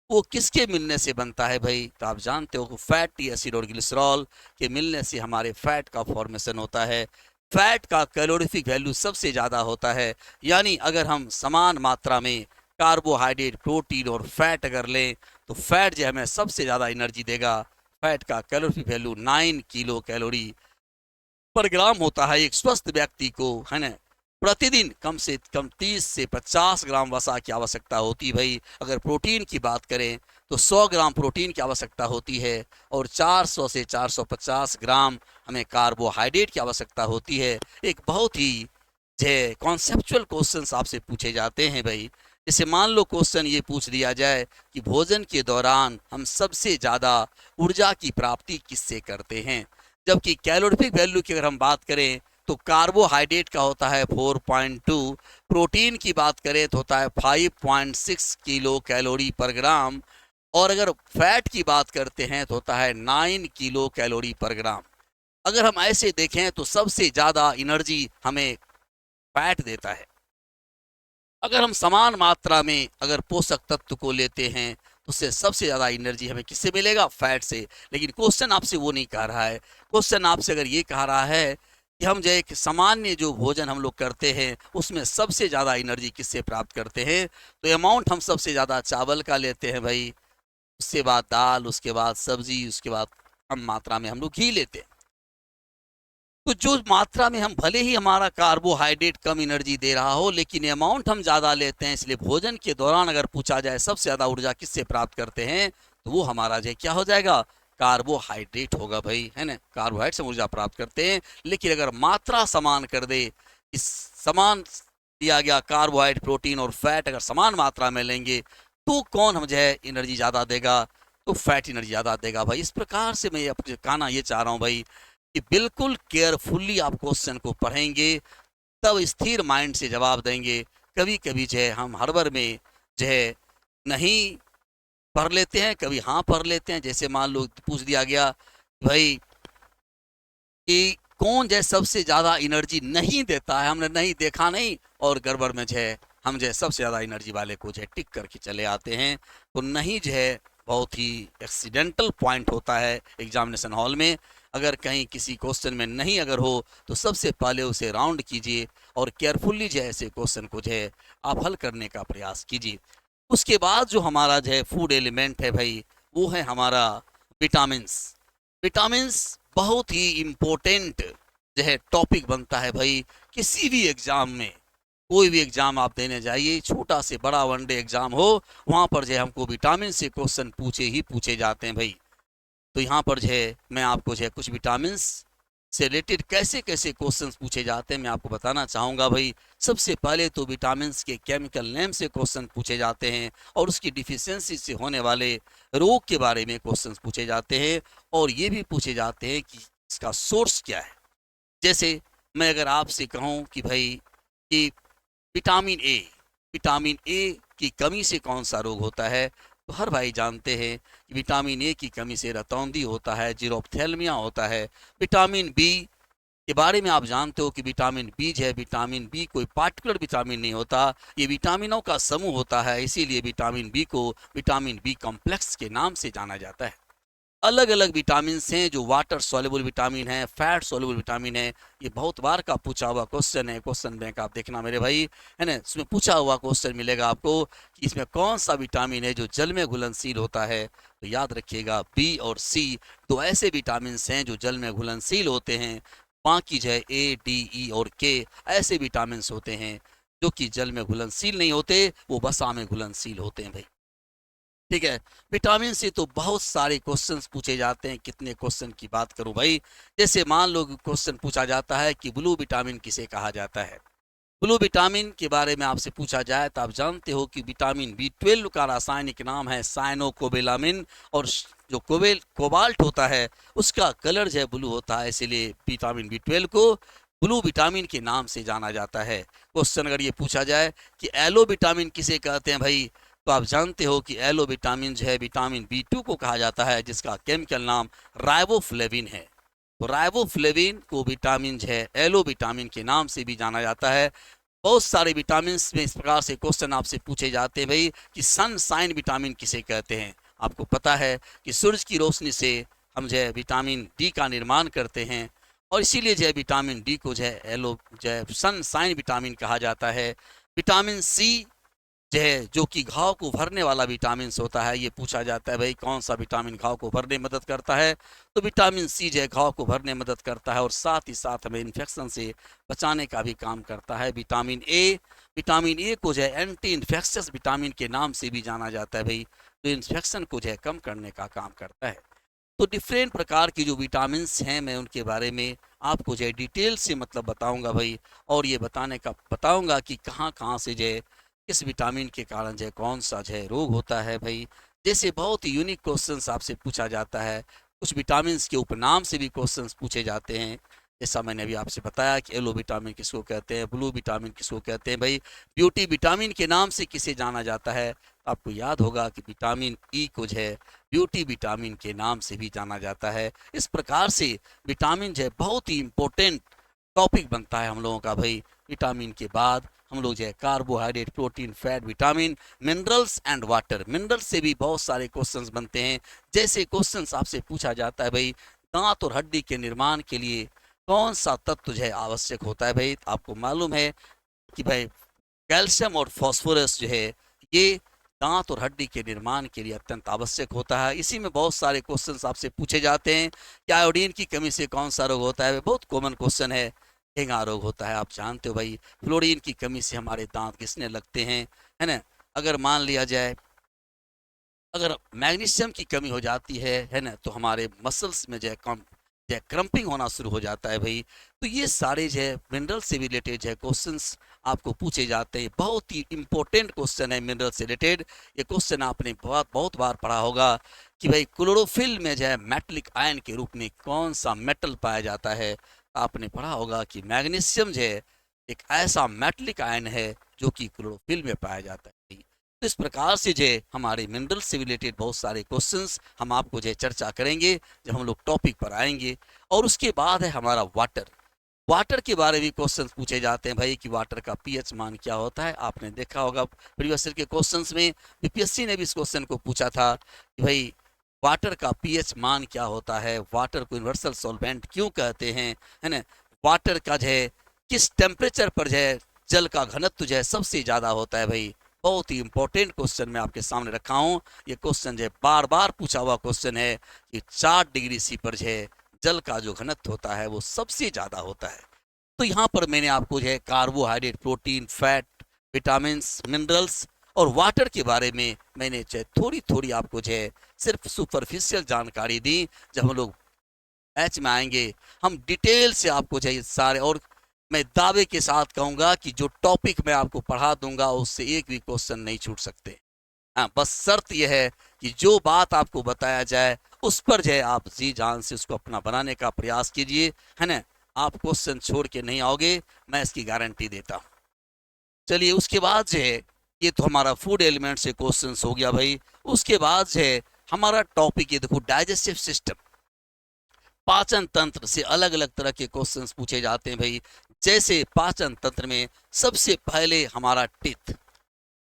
A: वो किसके मिलने से बनता है भाई, तो आप जानते हो कि फैटी एसिड और ग्लिसरॉल के मिलने से हमारे फैट का फॉर्मेशन होता है। फैट का कैलोरीफिक वैल्यू सबसे ज़्यादा होता है, यानी अगर हम समान मात्रा में कार्बोहाइड्रेट, प्रोटीन और फैट अगर लें तो फैट जो हमें सबसे ज़्यादा एनर्जी देगा। फैट का कैलोरीफिक वैल्यू 9 किलो कैलोरी पर ग्राम होता है। एक स्वस्थ व्यक्ति को, है ना, प्रतिदिन कम से कम 30 से 50 ग्राम वसा की आवश्यकता होती है भाई। अगर प्रोटीन की बात करें तो 100 ग्राम प्रोटीन की आवश्यकता होती है और 400 से 450 ग्राम हमें कार्बोहाइड्रेट की आवश्यकता होती है। एक बहुत ही जे कॉन्सेप्चुअल क्वेश्चंस आपसे पूछे जाते हैं भाई। जैसे मान लो क्वेश्चन ये पूछ दिया जाए कि भोजन के दौरान हम सबसे ज़्यादा ऊर्जा की प्राप्ति किससे करते हैं, जबकि कैलोरीफिक वैल्यू की अगर हम बात करें तो कार्बोहाइड्रेट का होता है 4.2, प्रोटीन की बात करें तो होता है 5.6 किलो कैलोरी पर ग्राम, और अगर फैट की बात करते हैं तो होता है 9 किलो कैलोरी पर ग्राम। अगर हम ऐसे देखें तो सबसे ज़्यादा एनर्जी हमें फैट देता है। अगर हम समान मात्रा में अगर पोषक तत्व को लेते हैं तो उससे सबसे ज़्यादा एनर्जी हमें किससे मिलेगा, फैट से। लेकिन क्वेश्चन आपसे वो नहीं कह रहा है। क्वेश्चन आपसे अगर ये कह रहा है कि हम जो एक सामान्य जो भोजन हम लोग करते हैं उसमें सबसे ज़्यादा एनर्जी किससे प्राप्त करते हैं, तो अमाउंट हम सबसे ज़्यादा चावल का लेते हैं भाई, उसके बाद दाल, उसके बाद सब्जी, उसके बाद कम मात्रा में हम लोग घी लेते हैं। तो जो मात्रा में हम भले ही हमारा कार्बोहाइड्रेट कम एनर्जी दे रहा हो लेकिन अमाउंट हम ज़्यादा लेते हैं, इसलिए भोजन के दौरान अगर पूछा जाए सबसे ज़्यादा ऊर्जा किससे प्राप्त करते हैं तो वो हमारा जो क्या हो जाएगा, कार्बोहाइड्रेट होगा भाई, है ना। कार्बोहाइड्रेट से ऊर्जा प्राप्त करते हैं। लेकिन अगर मात्रा समान कर दे, इस समान दिया गया कार्बोहाइड्रेट, प्रोटीन और फैट अगर समान मात्रा में लेंगे तो कौन हम जो है एनर्जी ज़्यादा देगा, तो फैट एनर्जी ज़्यादा देगा भाई। इस प्रकार से मैं आपको कहना ये चाह रहा हूँ भाई कि बिल्कुल केयरफुल्ली आप क्वेश्चन को पढ़ेंगे, तब स्थिर माइंड से जवाब देंगे। कभी कभी जो है हम हड़बड़ में जो है नहीं पढ़ लेते हैं, कभी हाँ पढ़ लेते हैं। जैसे मान लो पूछ दिया गया भाई कि कौन जो है सबसे ज़्यादा एनर्जी नहीं देता है, हमने नहीं देखा नहीं, और गड़बड़ में जो है हम जो है सबसे ज़्यादा एनर्जी वाले को जो है टिक करके चले आते हैं। तो नहीं जो है बहुत ही एक्सीडेंटल पॉइंट होता है एग्जामिनेशन हॉल में। अगर कहीं किसी क्वेश्चन में नहीं अगर हो तो सबसे पहले उसे राउंड कीजिए और केयरफुल्ली जो है ऐसे क्वेश्चन को जो है आप हल करने का प्रयास कीजिए। उसके बाद जो हमारा जो है फूड एलिमेंट है भाई, वो है हमारा विटामिन्स। विटामिन्स बहुत ही इम्पोर्टेंट जो है टॉपिक बनता है भाई किसी भी एग्जाम में। कोई भी एग्जाम आप देने जाइए, छोटा से बड़ा वनडे एग्जाम हो, वहाँ पर जो है हमको विटामिन से क्वेश्चन पूछे ही पूछे जाते हैं भाई। तो यहाँ पर जो है मैं आपको जो है कुछ विटामिन से रिलेटेड कैसे कैसे क्वेश्चंस पूछे जाते हैं मैं आपको बताना चाहूँगा भाई। सबसे पहले तो विटामिन के केमिकल नेम से क्वेश्चन पूछे जाते हैं, और उसकी डिफिशियंसी से होने वाले रोग के बारे में क्वेश्चन पूछे जाते हैं, और ये भी पूछे जाते हैं कि इसका सोर्स क्या है। जैसे मैं अगर आपसे कहूँ कि भाई कि विटामिन ए की कमी से कौन सा रोग होता है, तो हर भाई जानते हैं कि विटामिन ए की कमी से रतौंधी होता है, जीरोप्थेल्मिया होता है। विटामिन बी के बारे में आप जानते हो कि विटामिन बी जो है, विटामिन बी कोई पार्टिकुलर विटामिन नहीं होता, ये विटामिनों का समूह होता है। इसीलिए विटामिन बी को विटामिन बी कॉम्प्लेक्स के नाम से जाना जाता है। अलग अलग विटामिन हैं जो वाटर सॉल्युबल विटामिन है, फैट सॉल्युबल विटामिन है। ये बहुत बार का पूछा हुआ क्वेश्चन है, क्वेश्चन बैंक आप देखना मेरे भाई, है ना। इसमें पूछा हुआ क्वेश्चन मिलेगा आपको कि इसमें कौन सा विटामिन है जो जल में घुलनशील होता है। तो याद रखिएगा बी और सी दो ऐसे विटामिन हैं जो जल में घुलनशील होते हैं। बाकी जो है ए, डी, ई और के ऐसे विटामिन होते हैं जो कि जल में घुलनशील नहीं होते, वो वसा में घुलनशील होते हैं भाई। ठीक है। विटामिन से तो बहुत सारे क्वेश्चंस पूछे जाते हैं। कितने क्वेश्चन की बात करूं भाई। जैसे मान लो क्वेश्चन पूछा जाता है कि ब्लू विटामिन किसे कहा जाता है। ब्लू विटामिन के बारे में आपसे पूछा जाए तो आप जानते हो कि विटामिन B12 का रासायनिक नाम है साइनोकोबेलामिन, और जो कोबाल्ट होता है उसका कलर जो है ब्लू होता है, इसीलिए विटामिन B12 को ब्लू विटामिन के नाम से जाना जाता है। क्वेश्चन अगर ये पूछा जाए कि एलो विटामिन किसे कहते हैं भाई, तो आप जानते हो कि एलो विटामिन जो है विटामिन B2 को कहा जाता है, जिसका केमिकल नाम राइबोफ्लेविन है। तो राइबोफ्लेविन को विटामिन जो है एलो विटामिन के नाम से भी जाना जाता है। बहुत सारे विटामिन में इस प्रकार से क्वेश्चन आपसे पूछे जाते हैं भाई कि सनशाइन विटामिन किसे कहते हैं। आपको पता है कि सूरज की रोशनी से हम जो है विटामिन डी का निर्माण करते हैं, और इसीलिए जो है विटामिन डी को जो है एलो जो है सनशाइन विटामिन कहा जाता है। विटामिन सी जो है जो कि घाव को भरने वाला विटामिन होता है, ये पूछा जाता है भाई कौन सा विटामिन घाव को भरने में मदद करता है। तो विटामिन सी जो है घाव को भरने में मदद करता है, और साथ ही साथ हमें इन्फेक्शन से बचाने का भी काम करता है। विटामिन ए को जो है एंटी इन्फेक्शस विटामिन के नाम से भी जाना जाता है भाई, तो इन्फेक्शन को जो है कम करने का काम करता है। तो डिफरेंट प्रकार की जो विटामिन हैं मैं उनके बारे में आपको जो है डिटेल से मतलब बताऊंगा भाई, और ये बताने का बताऊंगा कि कहाँ कहाँ से जो है किस विटामिन के कारण जो है कौन सा जो है रोग होता है भाई। जैसे बहुत ही यूनिक क्वेश्चंस आपसे पूछा जाता है, कुछ विटामिन के उपनाम से भी क्वेश्चंस पूछे जाते हैं। जैसा मैंने अभी आपसे बताया कि येलो विटामिन किसको कहते हैं, ब्लू विटामिन किसको कहते हैं भाई, ब्यूटी विटामिन के नाम से किसे जाना जाता है। तो आपको याद होगा कि विटामिन ई को जो है ब्यूटी विटामिन के नाम से भी जाना जाता है। इस प्रकार से विटामिन जो है बहुत ही इम्पोर्टेंट टॉपिक बनता है हम लोगों का भाई। विटामिन के बाद हम लोग जो है carbohydrate, protein, fat, vitamin, minerals and water. Minerals से भी बहुत सारे क्वेश्चंस बनते हैं। जैसे क्वेश्चंस आपसे पूछा जाता है भाई दांत और हड्डी के निर्माण के लिए कौन सा तत्व जो है आवश्यक होता है भाई। आपको मालूम है कि भाई कैल्शियम और फास्फोरस जो है ये दांत और हड्डी के निर्माण के लिए अत्यंत आवश्यक होता है। इसी में बहुत सारे क्वेश्चंस आपसे पूछे जाते हैं कि आयोडीन की कमी से कौन सा रोग होता है। बहुत कॉमन क्वेश्चन है। ठेंगा रोग होता है, आप जानते हो भाई। फ्लोरीन की कमी से हमारे दांत घिसने लगते हैं, है ना। अगर मान लिया जाए अगर मैग्नीशियम की कमी हो जाती है ना, तो हमारे मसल्स में जो है क्रम्पिंग होना शुरू हो जाता है भाई। तो ये सारे जो है मिनरल से रिलेटेड जो है क्वेश्चंस आपको पूछे जाते हैं। बहुत ही इंपॉर्टेंट क्वेश्चन है मिनरल से रिलेटेड। ये क्वेश्चन आपने बहुत बार पढ़ा होगा कि भाई क्लोरोफिल में जो है मेटलिक आयन के रूप में कौन सा मेटल पाया जाता है। आपने पढ़ा होगा कि मैग्नीशियम जो है एक ऐसा मेटलिक आयन है जो कि क्लोरोफिल में पाया जाता है। तो इस प्रकार से जो है हमारे मिनरल से रिलेटेड बहुत सारे क्वेश्चंस हम आपको जो है चर्चा करेंगे जब हम लोग टॉपिक पर आएंगे। और उसके बाद है हमारा वाटर। वाटर के बारे में क्वेश्चन पूछे जाते हैं भाई कि वाटर का पीएच मान क्या होता है। आपने देखा होगा प्रीवियस ईयर के क्वेश्चंस में बीपीएससी ने भी इस क्वेश्चन को पूछा था कि भाई वाटर का पीएच मान क्या होता है, वाटर को यूनिवर्सल सॉल्वेंट क्यों कहते हैं, है ना। वाटर का जो है किस टेम्परेचर पर जो है जल का घनत्व जो है सबसे ज़्यादा होता है। भाई बहुत ही इंपॉर्टेंट क्वेश्चन मैं आपके सामने रखा हूँ। ये क्वेश्चन जो है बार बार पूछा हुआ क्वेश्चन है कि 4 डिग्री सी पर जो है जल का जो घनत्व होता है वो सबसे ज़्यादा होता है। तो यहाँ पर मैंने आपको जो है carbohydrate, protein, fat, vitamin, minerals और वाटर के बारे में मैंने थोड़ी थोड़ी आपको जो है सिर्फ सुपरफिशियल जानकारी दी। जब हम लोग मैच में आएंगे हम डिटेल से आपको चाहिए सारे, और मैं दावे के साथ कहूँगा कि जो टॉपिक मैं आपको पढ़ा दूंगा उससे एक भी क्वेश्चन नहीं छूट सकते। हाँ, बस शर्त यह है कि जो बात आपको बताया जाए उस पर जो है आप जी जान से उसको अपना बनाने का प्रयास कीजिए, है ना। आप क्वेश्चन छोड़ के नहीं आओगे, मैं इसकी गारंटी देता हूँ। चलिए उसके बाद जो है ये तो हमारा फूड एलिमेंट से क्वेश्चन हो गया भाई। उसके बाद जो है हमारा टॉपिक ये देखो डाइजेस्टिव सिस्टम, पाचन तंत्र से अलग अलग तरह के क्वेश्चंस पूछे जाते हैं भाई। जैसे पाचन तंत्र में सबसे पहले हमारा टीथ,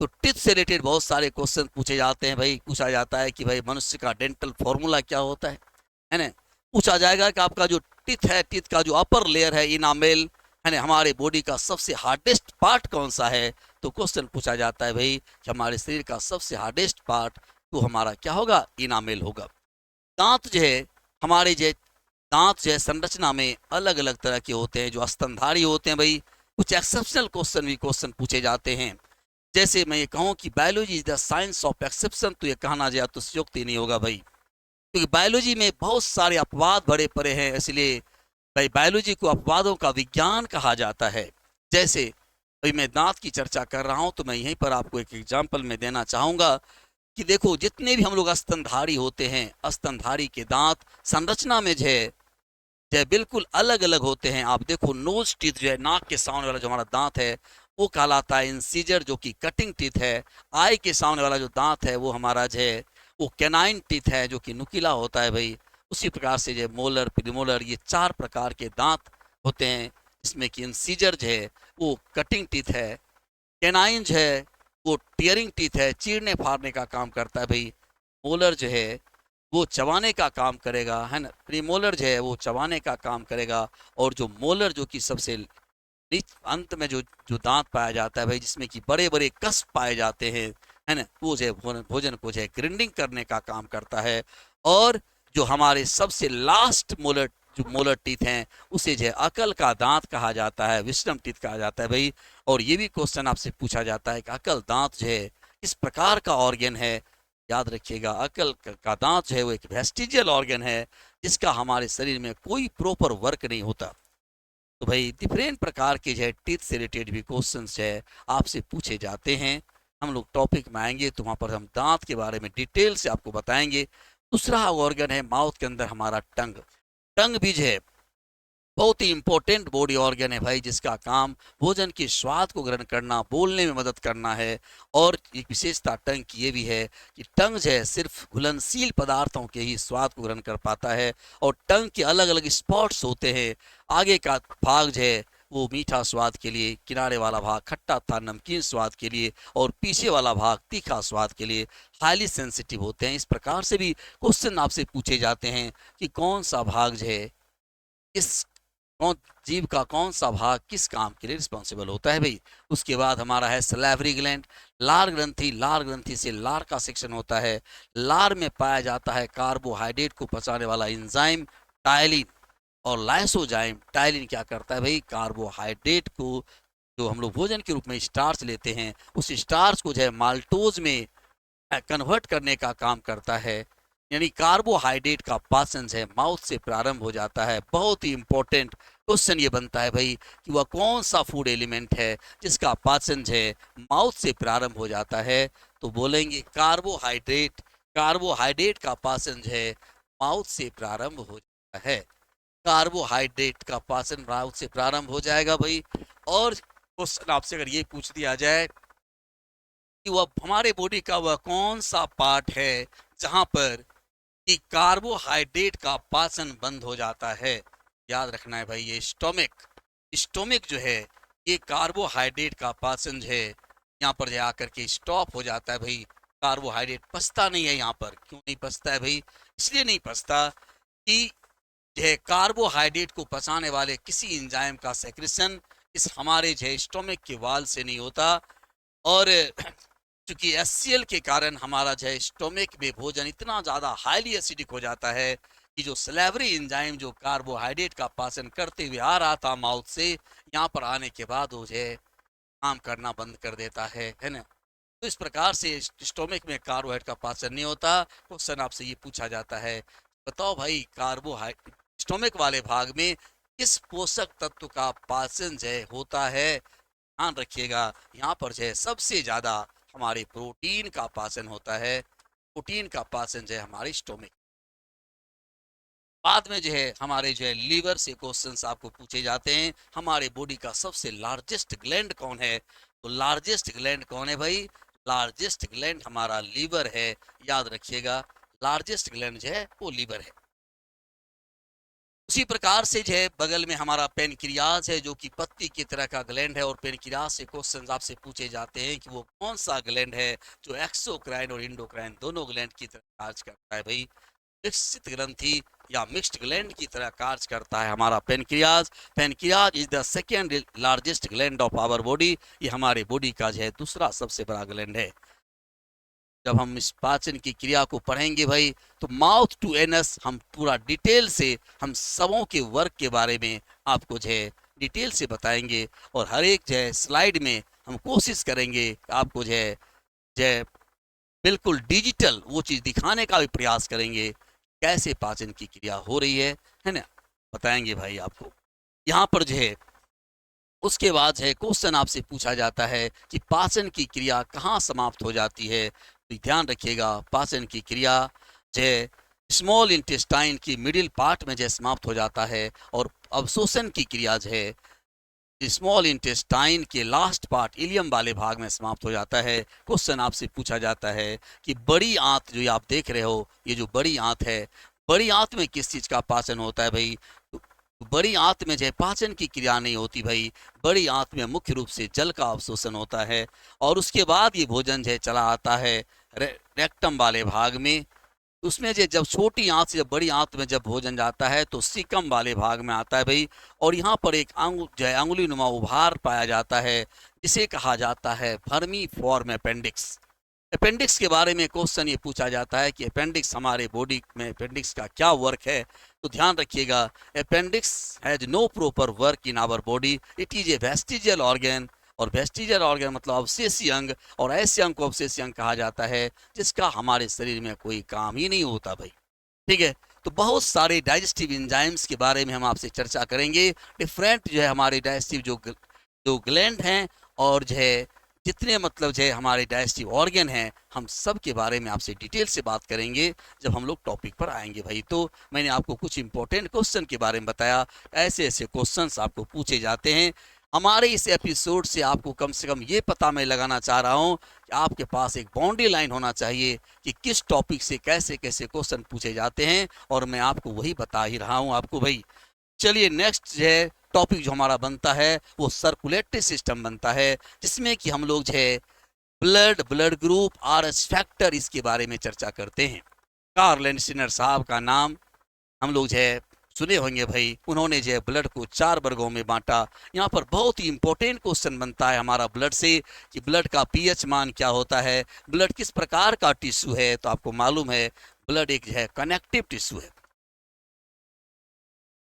A: तो टीथ से रिलेटेड बहुत सारे क्वेश्चन पूछे जाते हैं भाई। पूछा जाता है कि भाई मनुष्य का डेंटल फॉर्मूला क्या होता है ना। पूछा जाएगा कि आपका जो टीथ है, टीथ का जो अपर लेयर है इनामेल, है ना, हमारे बॉडी का सबसे हार्डेस्ट पार्ट कौन सा है। तो क्वेश्चन पूछा जाता है भाई कि हमारे शरीर का सबसे हार्डेस्ट पार्ट तो हमारा क्या होगा, इनामेल होगा। दांत जो है हमारे जो दांत जो है संरचना में अलग अलग तरह के होते हैं, जो स्तनधारी होते हैं भाई। कुछ एक्सेप्शनल क्वेश्चन पूछे जाते हैं। जैसे मैं ये कहूँ कि biology is the science of exception, तो ये कहना जाए तो युक्ति नहीं होगा भाई, क्योंकि बायोलॉजी में बहुत सारे अपवाद भरे पड़े हैं, इसलिए भाई बायोलॉजी को अपवादों का विज्ञान कहा जाता है। जैसे भाई मैं दांत की चर्चा कर रहा हूँ तो मैं यहीं पर आपको एक एग्जाम्पल में देना चाहूँगा कि देखो जितने भी हम लोग स्तनधारी होते हैं, स्तनधारी के दांत संरचना में जो है बिल्कुल अलग अलग होते हैं। आप देखो नोज टीथ जो है नाक के सामने वाला जो हमारा दांत है वो कहलाता है इंसीजर, जो कि कटिंग टीथ है। आई के सामने वाला जो दांत है वो हमारा जो है वो कैनाइन टीथ है, जो कि नुकीला होता है भाई। उसी प्रकार से जो मोलर, प्रीमोलर, ये 4 प्रकार के दांत होते हैं, जिसमें कि इंसीजर जो है वो कटिंग टीथ है, कैनाइन जो है वो टीयरिंग टीथ है, चीरने फाड़ने का काम करता है भाई। मोलर जो है वो चबाने का काम करेगा, है ना। प्रीमोलर जो है वो चबाने का काम करेगा। और जो मोलर जो कि सबसे अंत में जो जो दांत पाया जाता है भाई, जिसमें कि बड़े बड़े कष्ट पाए जाते हैं, है ना, वो जो है भोजन को जो है ग्रिंडिंग करने का काम करता है। और जो हमारे सबसे लास्ट मोलर जो मोलर टीथ हैं उसे जो है अकल का दांत कहा जाता है, विस्डम टीथ कहा जाता है भाई। और ये भी क्वेश्चन आपसे पूछा जाता है कि अकल दांत जो है किस प्रकार का ऑर्गन है। याद रखिएगा अकल का दांत जो है वो एक वेस्टिजियल ऑर्गन है, जिसका हमारे शरीर में कोई प्रॉपर वर्क नहीं होता। तो भाई डिफरेंट प्रकार के जो है टीथ से रिलेटेड भी क्वेश्चन जो है आपसे पूछे जाते हैं। हम लोग टॉपिक में आएंगे तो वहाँ पर हम दांत के बारे में डिटेल से आपको बताएंगे। दूसरा ऑर्गन है माउथ के अंदर हमारा टंग। टंग भी जो है बहुत ही इंपॉर्टेंट बॉडी ऑर्गन है भाई, जिसका काम भोजन के स्वाद को ग्रहण करना, बोलने में मदद करना है। और एक विशेषता टंग की ये भी है कि टंग जो है सिर्फ घुलनशील पदार्थों के ही स्वाद को ग्रहण कर पाता है। और टंग के अलग अलग स्पॉट्स होते हैं। आगे का भाग जो है वो मीठा स्वाद के लिए, किनारे वाला भाग खट्टा था नमकीन स्वाद के लिए, और पीछे वाला भाग तीखा स्वाद के लिए हाईली सेंसिटिव होते हैं। इस प्रकार से भी क्वेश्चन आपसे पूछे जाते हैं कि कौन सा भाग जो है इस कौन जीव का कौन सा भाग किस काम के लिए रिस्पॉन्सिबल होता है भाई। उसके बाद हमारा है सलाइवरी ग्लैंड, लार ग्रंथि। लार ग्रंथि से लार का सेक्शन होता है। लार में पाया जाता है कार्बोहाइड्रेट को पचाने वाला एंजाइम टायलिन और लाइसोजाइम। टायलिन क्या करता है भाई, कार्बोहाइड्रेट को जो हम लोग भोजन के रूप में स्टार्च लेते हैं उस स्टार्च को जो है माल्टोज में कन्वर्ट करने का काम करता है। यानी कार्बोहाइड्रेट का पाचन है माउथ से प्रारंभ हो जाता है। बहुत ही इंपॉर्टेंट क्वेश्चन ये बनता है भाई कि वह कौन सा फूड एलिमेंट है जिसका पाचन है माउथ से प्रारंभ हो जाता है। तो बोलेंगे कार्बोहाइड्रेट कार्बोहाइड्रेट का पाचन जो है माउथ से प्रारंभ हो जाता है। कार्बोहाइड्रेट का पाचन माउथ से प्रारंभ हो जाएगा भाई। और क्वेश्चन आपसे अगर ये पूछ दिया जाए कि वह हमारे बॉडी का वह कौन सा पार्ट है जहां पर कि कार्बोहाइड्रेट का पाचन बंद हो जाता है, याद रखना है भाई ये स्टोमिक। स्टोमिक जो है ये कार्बोहाइड्रेट का पाचन जो है यहाँ पर जो आकर के स्टॉप हो जाता है भाई। कार्बोहाइड्रेट पचता नहीं है यहाँ पर। क्यों नहीं पचता है भाई? इसलिए नहीं पचता कि जो है कार्बोहाइड्रेट को पचाने वाले किसी एंजाइम का सेक्रेशन इस हमारे जो है स्टोमिक के वाल से नहीं होता। और चूंकि HCl के कारण हमारा जो है स्टोमिक में भोजन इतना ज़्यादा हाईली एसिडिक हो जाता है कि जो सलेवरी एंजाइम जो कार्बोहाइड्रेट का पाचन करते हुए आ रहा था माउथ से, यहाँ पर आने के बाद वो जो है काम करना बंद कर देता है ना। तो इस प्रकार से स्टोमिक में कार्बोहाइड्रेट का पाचन नहीं होता। क्वेश्चन आपसे ये पूछा जाता है, बताओ भाई कार्बोहाइड्रेट स्टोमिक वाले भाग में किस पोषक तत्व का पाचन जो है होता है? ध्यान रखिएगा यहाँ पर जो है सबसे ज्यादा हमारे प्रोटीन का पाचन होता है। प्रोटीन का पाचन जो है हमारे स्टोमिक। बाद में जो है हमारे जो है लीवर से क्वेश्चंस आपको पूछे जाते हैं। हमारे बॉडी का सबसे लार्जेस्ट ग्लैंड कौन है? तो लार्जेस्ट ग्लैंड कौन है भाई? लार्जेस्ट ग्लैंड हमारा लीवर है। याद रखिएगा लार्जेस्ट ग्लैंड जो है वो लीवर है। उसी प्रकार से जो है बगल में हमारा पेनक्रियाज है जो कि पत्ती की तरह का ग्लैंड है। और पेनक्रियाज से क्वेश्चंस आपसे पूछे जाते हैं कि वो कौन सा ग्लैंड है जो एक्सोक्राइन और इंडोक्राइन दोनों ग्लैंड की तरह कार्य करता है भाई। विकसित ग्रंथि या मिक्स्ड ग्लैंड की तरह कार्य करता है हमारा pancreas. Pancreas is the second largest gland of our body. ये हमारे बॉडी का जो है दूसरा सबसे बड़ा ग्लैंड है। जब हम इस पाचन की क्रिया को पढ़ेंगे भाई तो माउथ टू एनस हम पूरा डिटेल से हम सबों के वर्क के बारे में आपको जो है डिटेल से बताएंगे। और हर एक जो है स्लाइड में हम कोशिश करेंगे आपको जो है बिल्कुल डिजिटल वो चीज़ दिखाने का भी प्रयास करेंगे कैसे पाचन की क्रिया हो रही है ना, बताएंगे भाई आपको। यहाँ पर जो है उसके बाद है क्वेश्चन आपसे पूछा जाता है कि पाचन की क्रिया कहाँ समाप्त हो जाती है? तो ध्यान रखिएगा पाचन की क्रिया जो है स्मॉल इंटेस्टाइन की मिडिल पार्ट में जो समाप्त हो जाता है। और अवशोषण की क्रिया जो है स्मॉल इंटेस्टाइन के लास्ट पार्ट इलियम वाले भाग में समाप्त हो जाता है। क्वेश्चन आपसे पूछा जाता है कि बड़ी आंत जो आप देख रहे हो, ये जो बड़ी आंत है, बड़ी आंत में किस चीज़ का पाचन होता है भाई? तो बड़ी आंत में जो है पाचन की क्रिया नहीं होती भाई। बड़ी आंत में मुख्य रूप से जल का अवशोषण होता है। और उसके बाद ये भोजन जो है चला आता है रेक्टम वाले भाग में। उसमें जब छोटी आंत से जब बड़ी आंत में जब भोजन जाता है तो सीकम वाले भाग में आता है भाई। और यहाँ पर एक जो है अंगुली नुमा उभार पाया जाता है जिसे कहा जाता है फर्मी फॉर्म अपेंडिक्स। अपेंडिक्स के बारे में क्वेश्चन ये पूछा जाता है कि अपेंडिक्स हमारे बॉडी में अपेंडिक्स का क्या वर्क है? तो ध्यान रखिएगा appendix has no proper work in our body. It is a vestigial organ. और वेस्टिजियल ऑर्गन मतलब अवशेषी अंग। और ऐसे अंग को अवशेषी अंग कहा जाता है जिसका हमारे शरीर में कोई काम ही नहीं होता भाई। ठीक है, तो बहुत सारे डाइजेस्टिव एंजाइम्स के बारे में हम आपसे चर्चा करेंगे। डिफरेंट जो है हमारे डाइजेस्टिव जो ग्लैंड हैं और जो है जितने मतलब जो है हमारे डाइजेस्टिव ऑर्गन हैं, हम सब के बारे में आपसे डिटेल से बात करेंगे जब हम लोग टॉपिक पर आएंगे भाई। तो मैंने आपको कुछ इंपॉर्टेंट क्वेश्चन के बारे में बताया। ऐसे ऐसे क्वेश्चंस आपको पूछे जाते हैं। हमारे इस एपिसोड से आपको कम से कम ये पता मैं लगाना चाह रहा हूँ कि आपके पास एक बाउंड्री लाइन होना चाहिए कि किस टॉपिक से कैसे कैसे क्वेश्चन पूछे जाते हैं। और मैं आपको वही बता ही रहा हूँ आपको भाई। चलिए नेक्स्ट जो है टॉपिक जो हमारा बनता है वो सर्कुलेटरी सिस्टम बनता है, जिसमें कि हम लोग जो है ब्लड ग्रुप RH फैक्टर इसके बारे में चर्चा करते हैं। कार्ल लैंडस्टीनर साहब का नाम हम लोग जो है सुने होंगे भाई। उन्होंने जो है ब्लड को 4 वर्गों में बांटा। यहाँ पर बहुत ही इंपॉर्टेंट क्वेश्चन बनता है हमारा ब्लड से कि ब्लड का pH मान क्या होता है, ब्लड किस प्रकार का टिश्यू है। तो आपको मालूम है ब्लड एक जो है कनेक्टिव टिश्यू है।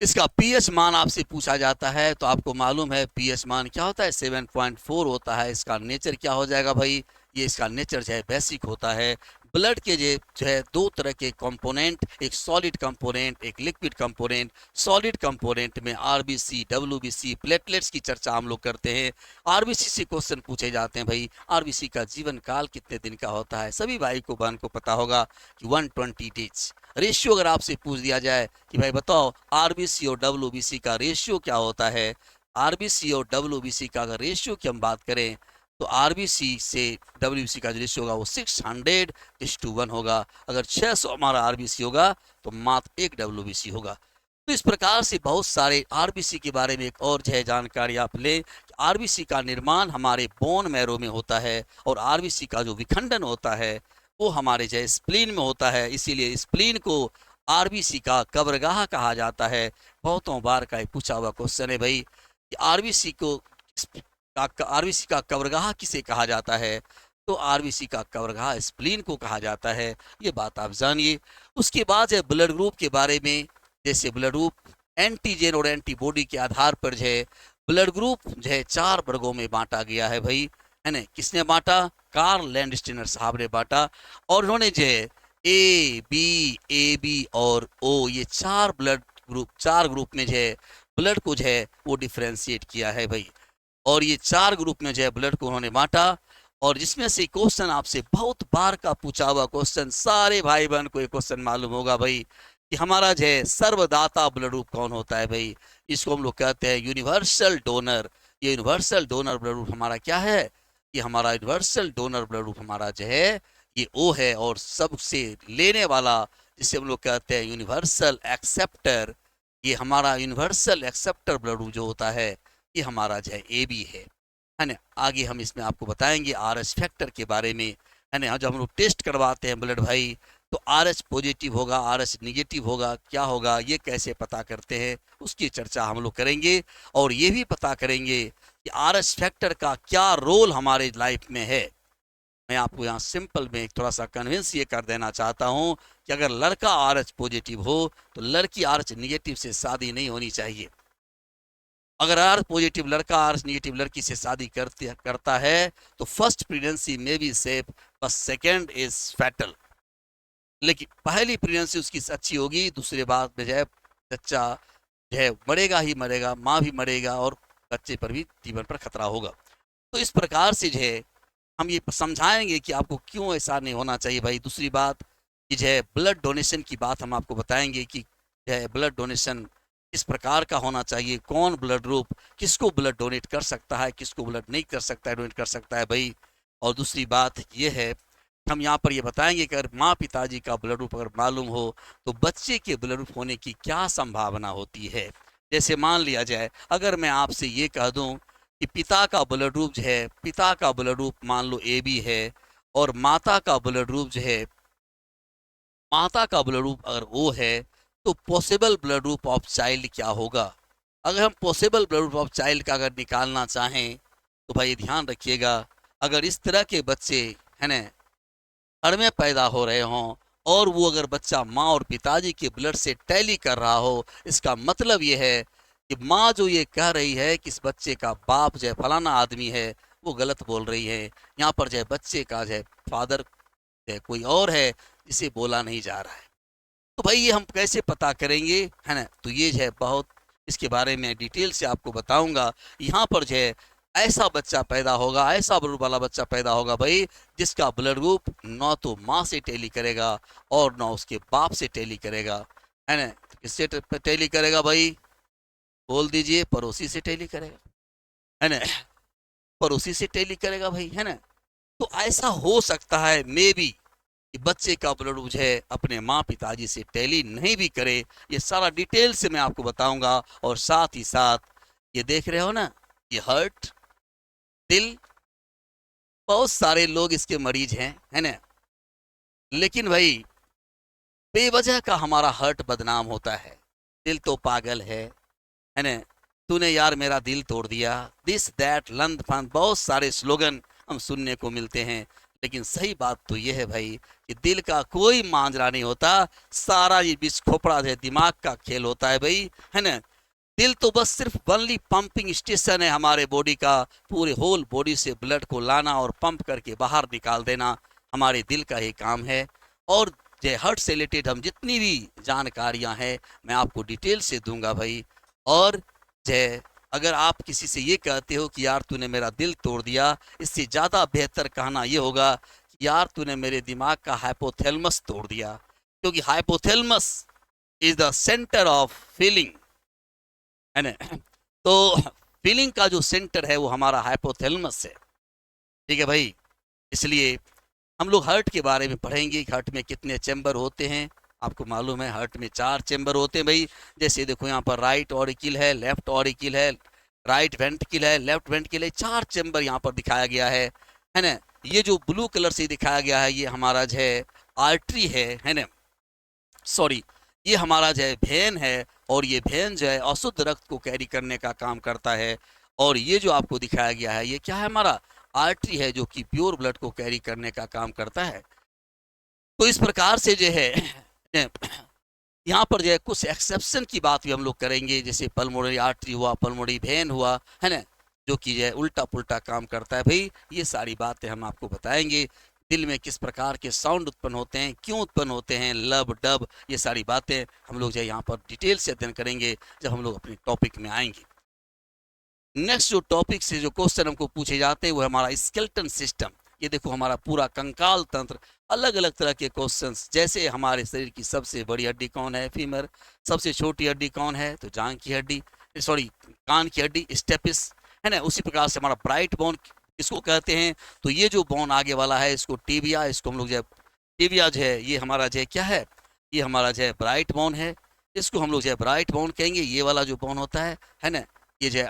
A: इसका pH मान आपसे पूछा जाता है तो आपको मालूम है pH मान क्या होता है, 7.4 होता है। इसका नेचर क्या हो जाएगा भाई? ये इसका नेचर जो है बेसिक होता है। ब्लड के जो है दो तरह के कंपोनेंट, एक सॉलिड कंपोनेंट, एक लिक्विड कंपोनेंट। सॉलिड कंपोनेंट में आरबीसी, डब्ल्यूबीसी, प्लेटलेट्स की चर्चा हम लोग करते हैं। आरबीसी से क्वेश्चन पूछे जाते हैं, भाई आरबीसी का जीवन काल कितने दिन का होता है? सभी भाई को बहन को पता होगा कि 120 डेज। रेशियो अगर आपसे पूछ दिया जाए कि भाई बताओ आरबीसी और डब्ल्यूबीसी का रेशियो क्या होता है, आरबीसी और डब्ल्यूबीसी का अगर रेशियो की हम बात करें तो आरबीसी से डब्ल्यूबीसी का जो रेशियो होगा वो 600:1 होगा। अगर 600 हमारा आरबीसी होगा तो मात्र 1 डब्ल्यूबीसी होगा। तो इस प्रकार से बहुत सारे आरबीसी के बारे में एक और जो है जानकारी आप लें कि आरबीसी का निर्माण हमारे बोन मैरो में होता है और आरबीसी का जो विखंडन होता है वो हमारे जो है स्प्लीन में होता है। इसीलिए स्प्लीन को आरबीसी का कब्रगाह कहा जाता है। बहुतों बार का पूछा हुआ क्वेश्चन है भाई कि आरबीसी को आरबीसी का कब्रगाह किसे कहा जाता है? तो आरबीसी का कब्रगाह स्प्लीन को कहा जाता है। ये बात आप जानिए। उसके बाद है ब्लड ग्रुप के बारे में। जैसे ब्लड ग्रुप एंटीजन और एंटीबॉडी के आधार पर जो है ब्लड ग्रुप जो है 4 वर्गों में बांटा गया है भाई, है ना। किसने बांटा? कार्ल लैंडस्टीनर साहब ने बांटा। और उन्होंने जो है ए बी और ओ, ये 4 ब्लड ग्रुप, 4 ग्रुप में जो है ब्लड को जो है वो डिफ्रेंशिएट किया है भाई। और ये 4 ग्रुप में जो है ब्लड को उन्होंने बांटा। और जिसमें से क्वेश्चन आपसे बहुत बार का पूछा हुआ क्वेश्चन, सारे भाई बहन को ये क्वेश्चन मालूम होगा भाई कि हमारा जो है सर्वदाता ब्लड ग्रुप कौन होता है भाई? इसको हम लोग कहते हैं यूनिवर्सल डोनर। ये यूनिवर्सल डोनर ब्लड ग्रुप हमारा क्या है? ये हमारा यूनिवर्सल डोनर ब्लड ग्रुप हमारा जो है ये ओ है। और सबसे लेने वाला जिसे हम लोग कहते हैं यूनिवर्सल एक्सेप्टर, ये हमारा यूनिवर्सल एक्सेप्टर ब्लड ग्रुप जो होता है ये हमारा जो है ए बी है ना। आगे हम इसमें आपको बताएंगे आर एच फैक्टर के बारे में, है ना। जब हम लोग टेस्ट करवाते हैं ब्लड भाई तो आर एच पॉजिटिव होगा, आर एच निगेटिव होगा, क्या होगा, ये कैसे पता करते हैं उसकी चर्चा हम लोग करेंगे। और ये भी पता करेंगे कि आर एच फैक्टर का क्या रोल हमारे लाइफ में है। मैं आपको यहाँ सिंपल में एक थोड़ा सा कन्विंस ये कर देना चाहता हूँ कि अगर लड़का आर एच पॉजिटिव हो तो लड़की आर एच निगेटिव से शादी नहीं होनी चाहिए। अगर आर पॉजिटिव लड़का आर निगेटिव लड़की से शादी करता है तो फर्स्ट प्रेगनेंसी में भी सेफ, बस सेकेंड इज फैटल। लेकिन पहली प्रेगनेंसी उसकी अच्छी होगी, दूसरे बाद में जो है बच्चा जो है मरेगा ही मरेगा, माँ भी मरेगा और बच्चे पर भी जीवन पर खतरा होगा। तो इस प्रकार से जो है हम ये समझाएंगे कि आपको क्यों ऐसा नहीं होना चाहिए भाई। दूसरी बात कि जो है ब्लड डोनेशन की बात हम आपको बताएंगे कि जो है ब्लड डोनेशन किस प्रकार का होना चाहिए, कौन ब्लड ग्रुप किसको ब्लड डोनेट कर सकता है, किसको ब्लड नहीं कर सकता है, डोनेट कर सकता है भाई। और दूसरी बात ये है हम यहाँ पर ये बताएंगे कि अगर माँ पिताजी का ब्लड ग्रुप अगर मालूम हो तो बच्चे के ब्लड ग्रुप होने की क्या संभावना होती है। जैसे मान लिया जाए अगर मैं आपसे ये कह दूं कि पिता का ब्लड ग्रुप जो है, पिता का ब्लड ग्रुप मान लो ए बी है और माता का ब्लड ग्रुप जो है, माता का ब्लड ग्रुप अगर ओ है तो possible blood group of child क्या होगा। अगर हम possible blood group of child का अगर निकालना चाहें तो भाई ध्यान रखिएगा, अगर इस तरह के बच्चे है ना घर में पैदा हो रहे हों और वो अगर बच्चा माँ और पिताजी के ब्लड से टैली कर रहा हो, इसका मतलब ये है कि माँ जो ये कह रही है कि इस बच्चे का बाप जो है फलाना आदमी है, वो गलत बोल रही है। यहाँ पर जो है बच्चे का जो है फादर जो है कोई और है जिसे बोला नहीं जा रहा है। तो भाई ये हम कैसे पता करेंगे, है ना। तो ये जो है बहुत इसके बारे में डिटेल से आपको बताऊंगा। यहाँ पर जो है ऐसा बच्चा पैदा होगा, ऐसा ब्लड ग्रुप वाला बच्चा पैदा होगा भाई जिसका ब्लड ग्रुप न तो माँ से टैली करेगा और न उसके बाप से टैली करेगा, है ना। किससे टैली करेगा भाई? बोल दीजिए। पड़ोसी से टैली करेगा, है ना। पड़ोसी से टैली करेगा भाई, है ना। तो ऐसा हो सकता है मे बी कि बच्चे का ब्लड ग्रुप है अपने माँ पिताजी से टैली नहीं भी करे। ये सारा डिटेल से मैं आपको बताऊंगा। और साथ ही साथ ये देख रहे हो ना, ये हार्ट, दिल, बहुत सारे लोग इसके मरीज हैं, है ना। लेकिन भाई बेवजह का हमारा हार्ट बदनाम होता है। दिल तो पागल है ना। तूने यार मेरा दिल तोड़ दिया, दिस दैट लंद फंद, बहुत सारे स्लोगन हम सुनने को मिलते हैं। लेकिन सही बात तो ये है भाई कि दिल का कोई मांजरा नहीं होता, सारा ये बीच खोपड़ा है दिमाग का खेल होता है भाई, है ना। दिल तो बस सिर्फ ओनली पंपिंग स्टेशन है हमारे बॉडी का, पूरे होल बॉडी से ब्लड को लाना और पंप करके बाहर निकाल देना, हमारे दिल का ही काम है। और जो हार्ट से रिलेटेड हम जितनी भी जानकारियां हैं मैं आपको डिटेल से दूंगा भाई। और जय अगर आप किसी से ये कहते हो कि यार तूने मेरा दिल तोड़ दिया, इससे ज़्यादा बेहतर कहना ये होगा कि यार तूने मेरे दिमाग का हाइपोथैलेमस तोड़ दिया, क्योंकि hypothalamus is the centre of feeling, है ना। तो फीलिंग का जो सेंटर है वो हमारा हाइपोथैलेमस है, ठीक है भाई। इसलिए हम लोग हार्ट के बारे में पढ़ेंगे, हार्ट में कितने चैम्बर होते हैं। आपको मालूम है हार्ट में 4 चैम्बर होते हैं भाई। जैसे देखो यहाँ पर राइट ऑरिकिल है, लेफ्ट ऑरिकिल है, राइट वेंट्रिकल है, लेफ्ट वेंट्रिकल है, 4 चैम्बर यहाँ पर दिखाया गया है ना। ये जो ब्लू कलर से दिखाया गया है ये हमारा जो है आर्टरी है ना, सॉरी, ये हमारा जो है भेन है। और ये भेन जो है अशुद्ध रक्त को कैरी करने का काम करता है। और ये जो आपको दिखाया गया है ये क्या है, हमारा आर्टरी है, जो कि प्योर ब्लड को कैरी करने का काम करता है। तो इस प्रकार से जो है यहाँ पर जो है कुछ एक्सेप्शन की बात भी हम लोग करेंगे, जैसे पल्मोनरी आर्टरी हुआ, पल्मोनरी वेन हुआ, है ना, जो कि जो है उल्टा पुल्टा काम करता है भाई। ये सारी बातें हम आपको बताएंगे। दिल में किस प्रकार के साउंड उत्पन्न होते हैं, क्यों उत्पन्न होते हैं, लब डब, ये सारी बातें हम लोग जो है यहाँ पर डिटेल से अध्ययन करेंगे जब हम लोग अपने टॉपिक में आएंगे। नेक्स्ट जो टॉपिक से जो क्वेश्चन हमको पूछे जाते हैं वो है हमारा स्केलेटन सिस्टम। ये देखो हमारा पूरा कंकाल तंत्र, अलग अलग तरह के क्वेश्चंस, जैसे हमारे शरीर की सबसे बड़ी हड्डी कौन है, फीमर, सबसे छोटी हड्डी कौन है, तो जांघ की हड्डी, सॉरी कान की हड्डी, स्टेपिस, है ना। उसी प्रकार से हमारा ब्राइट बोन इसको कहते हैं। तो ये जो बोन आगे वाला है इसको टीबिया, इसको हम लोग जो है टीबिया जो है ये हमारा जो है क्या है, ये हमारा जो है ब्राइट बोन है, इसको हम लोग जो है ब्राइट बोन कहेंगे। ये वाला जो बोन होता है ना, ये जो है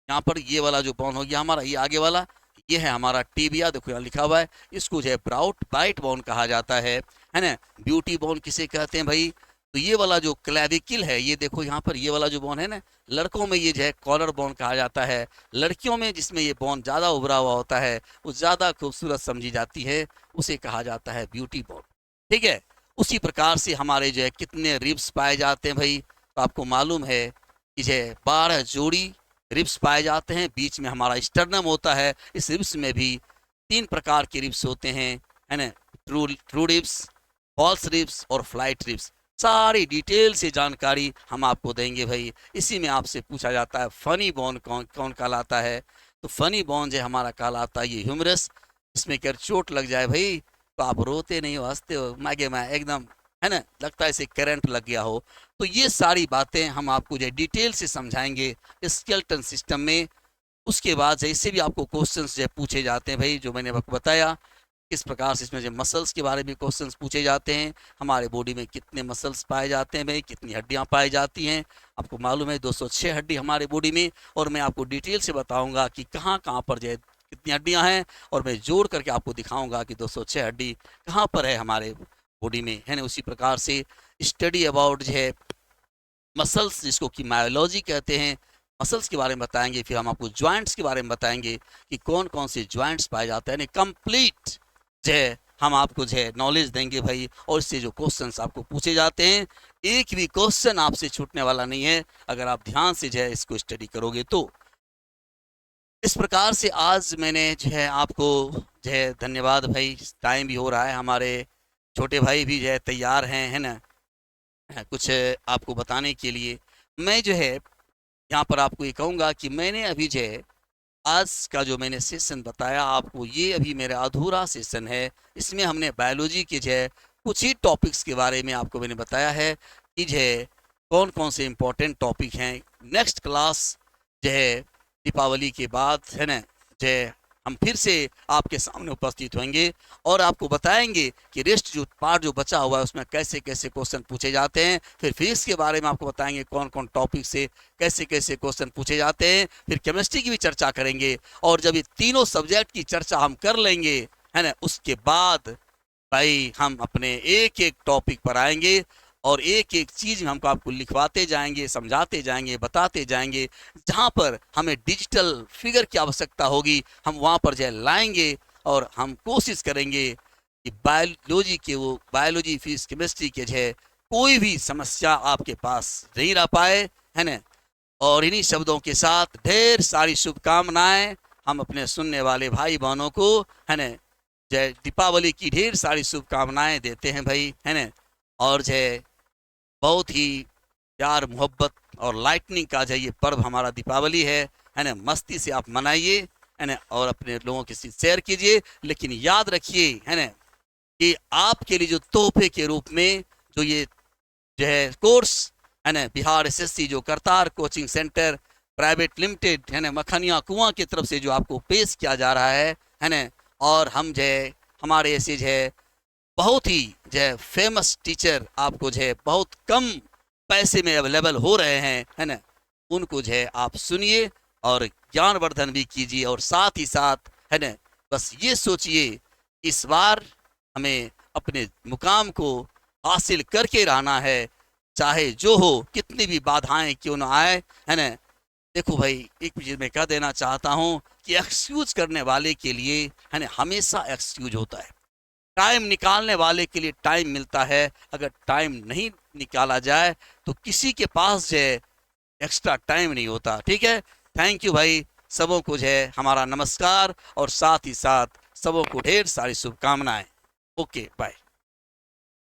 A: यहाँ पर ये वाला जो बोन हो गया हमारा, ये आगे वाला, ये है हमारा टीबिया, देखो यहाँ लिखा हुआ है। इसको जो है ब्राइट बोन कहा जाता है ना। ब्यूटी बोन किसे कहते हैं भाई, तो ये वाला जो क्लेविकल है, ये देखो यहाँ पर ये वाला जो बोन है ना, लड़कों में ये जो है कॉलर बोन कहा जाता है। लड़कियों में जिसमें ये बोन ज़्यादा उभरा हुआ होता है, वो ज़्यादा खूबसूरत समझी जाती है, उसे कहा जाता है ब्यूटी बोन, ठीक है। उसी प्रकार से हमारे जो है कितने रिब्स पाए जाते हैं भाई, तो आपको मालूम है कि जो है 12 जोड़ी रिब्स पाए जाते हैं। बीच में हमारा स्टर्नम होता है। इस रिब्स में भी 3 प्रकार के रिब्स होते हैं, है ना, ट्रू रिब्स, फॉल्स रिब्स और फ्लाइट रिब्स। सारी डिटेल से जानकारी हम आपको देंगे भाई। इसी में आपसे पूछा जाता है फनी बोन कौन कौन कहलाता है, तो फनी बोन जो हमारा कहलाता है ये ह्यूमरस। इसमें अगर चोट लग जाए भाई तो आप रोते नहीं हो, हंसते हो, मागे मैं एकदम, है ना, लगता है इसे करंट लग गया हो। तो ये सारी बातें हम आपको जो डिटेल से समझाएंगे स्केलेटन सिस्टम में। उसके बाद जैसे भी आपको क्वेश्चंस जो पूछे जाते हैं भाई, जो मैंने आपको बताया किस प्रकार से इसमें जो मसल्स के बारे में क्वेश्चंस पूछे जाते हैं, हमारे बॉडी में कितने मसल्स पाए जाते हैं भाई, कितनी हड्डियां पाई जाती हैं। आपको मालूम है 206 हड्डी हमारे बॉडी में, और मैं आपको डिटेल से बताऊंगा कि कहाँ कहाँ पर जो है कितनी हड्डियां हैं, और मैं जोड़ करके आपको दिखाऊंगा कि 206 हड्डी कहाँ पर है हमारे बॉडी में, है ना। उसी प्रकार से स्टडी अबाउट जो है मसल्स, जिसको कि मायोलॉजी कहते हैं, मसल्स के बारे में बताएंगे। फिर हम आपको ज्वाइंट्स के बारे में बताएंगे कि कौन कौन से ज्वाइंट्स पाए जाते हैं। कंप्लीट जो है हम आपको जो है नॉलेज देंगे भाई। और इससे जो क्वेश्चंस आपको पूछे जाते हैं, एक भी क्वेश्चन आपसे छूटने वाला नहीं है अगर आप ध्यान से जो है इसको स्टडी करोगे तो। इस प्रकार से आज मैंने जो है आपको जो है, धन्यवाद भाई, टाइम भी हो रहा है, हमारे छोटे भाई भी जो है तैयार हैं, है ना, कुछ आपको बताने के लिए। मैं जो है यहाँ पर आपको ये कहूँगा कि मैंने अभी जो है आज का जो मैंने सेशन बताया आपको, ये अभी मेरा अधूरा सेशन है। इसमें हमने बायोलॉजी के जो है कुछ ही टॉपिक्स के बारे में आपको मैंने बताया है कि जो है कौन कौन से इम्पोर्टेंट टॉपिक हैं। नेक्स्ट क्लास जो है दीपावली के बाद, है ना, जो है हम फिर से आपके सामने उपस्थित होंगे और आपको बताएंगे कि रेस्ट जो पार्ट जो बचा हुआ है उसमें कैसे कैसे क्वेश्चन पूछे जाते हैं। फिर फिजिक्स के बारे में आपको बताएंगे कौन कौन टॉपिक से कैसे कैसे क्वेश्चन पूछे जाते हैं। फिर केमिस्ट्री की भी चर्चा करेंगे। और जब ये तीनों सब्जेक्ट की चर्चा हम कर लेंगे, है ना, उसके बाद भाई हम अपने एक एक टॉपिक पर आएंगे और एक एक चीज़ में हमको आपको लिखवाते जाएंगे, समझाते जाएंगे, बताते जाएंगे। जहाँ पर हमें डिजिटल फिगर की आवश्यकता होगी हम वहाँ पर जो लाएंगे। और हम कोशिश करेंगे कि बायोलॉजी फिजिक्स केमिस्ट्री के जो है कोई भी समस्या आपके पास नहीं रह पाए, है ना। और इन्हीं शब्दों के साथ ढेर सारी शुभकामनाएं हम अपने सुनने वाले भाई बहनों को, है ना, जय दीपावली की ढेर सारी शुभकामनाएं देते हैं भाई, है ना। और जय बहुत ही प्यार मोहब्बत और लाइटनिंग का जो ये पर्व हमारा दीपावली है ना, मस्ती से आप मनाइए, है ना, और अपने लोगों के साथ शेयर कीजिए। लेकिन याद रखिए, है ना, कि आपके लिए जो तोहफे के रूप में जो ये जो है कोर्स, है ना, बिहार एसएससी जो Kartar coaching centre private limited, है ना, मखनिया कुआं की तरफ से जो आपको पेश किया जा रहा है ना। और हम जो है हमारे ऐसे जो है बहुत ही जो है फेमस टीचर आपको जो है बहुत कम पैसे में अवेलेबल हो रहे हैं, है ना, उनको जो है आप सुनिए और ज्ञानवर्धन भी कीजिए। और साथ ही साथ, है ना, बस ये सोचिए इस बार हमें अपने मुकाम को हासिल करके रहना है, चाहे जो हो, कितनी भी बाधाएं क्यों ना आए, है ना। देखो भाई, एक चीज मैं कह देना चाहता हूँ कि एक्सक्यूज करने वाले के लिए, है ना, हमेशा एक्सक्यूज होता है। टाइम निकालने वाले के लिए टाइम मिलता है, अगर टाइम नहीं निकाला जाए तो किसी के पास जो है एक्स्ट्रा टाइम नहीं होता। ठीक है, थैंक यू भाई, सबों को जो है हमारा नमस्कार और साथ ही साथ सबों को ढेर सारी शुभकामनाएं। Okay, bye.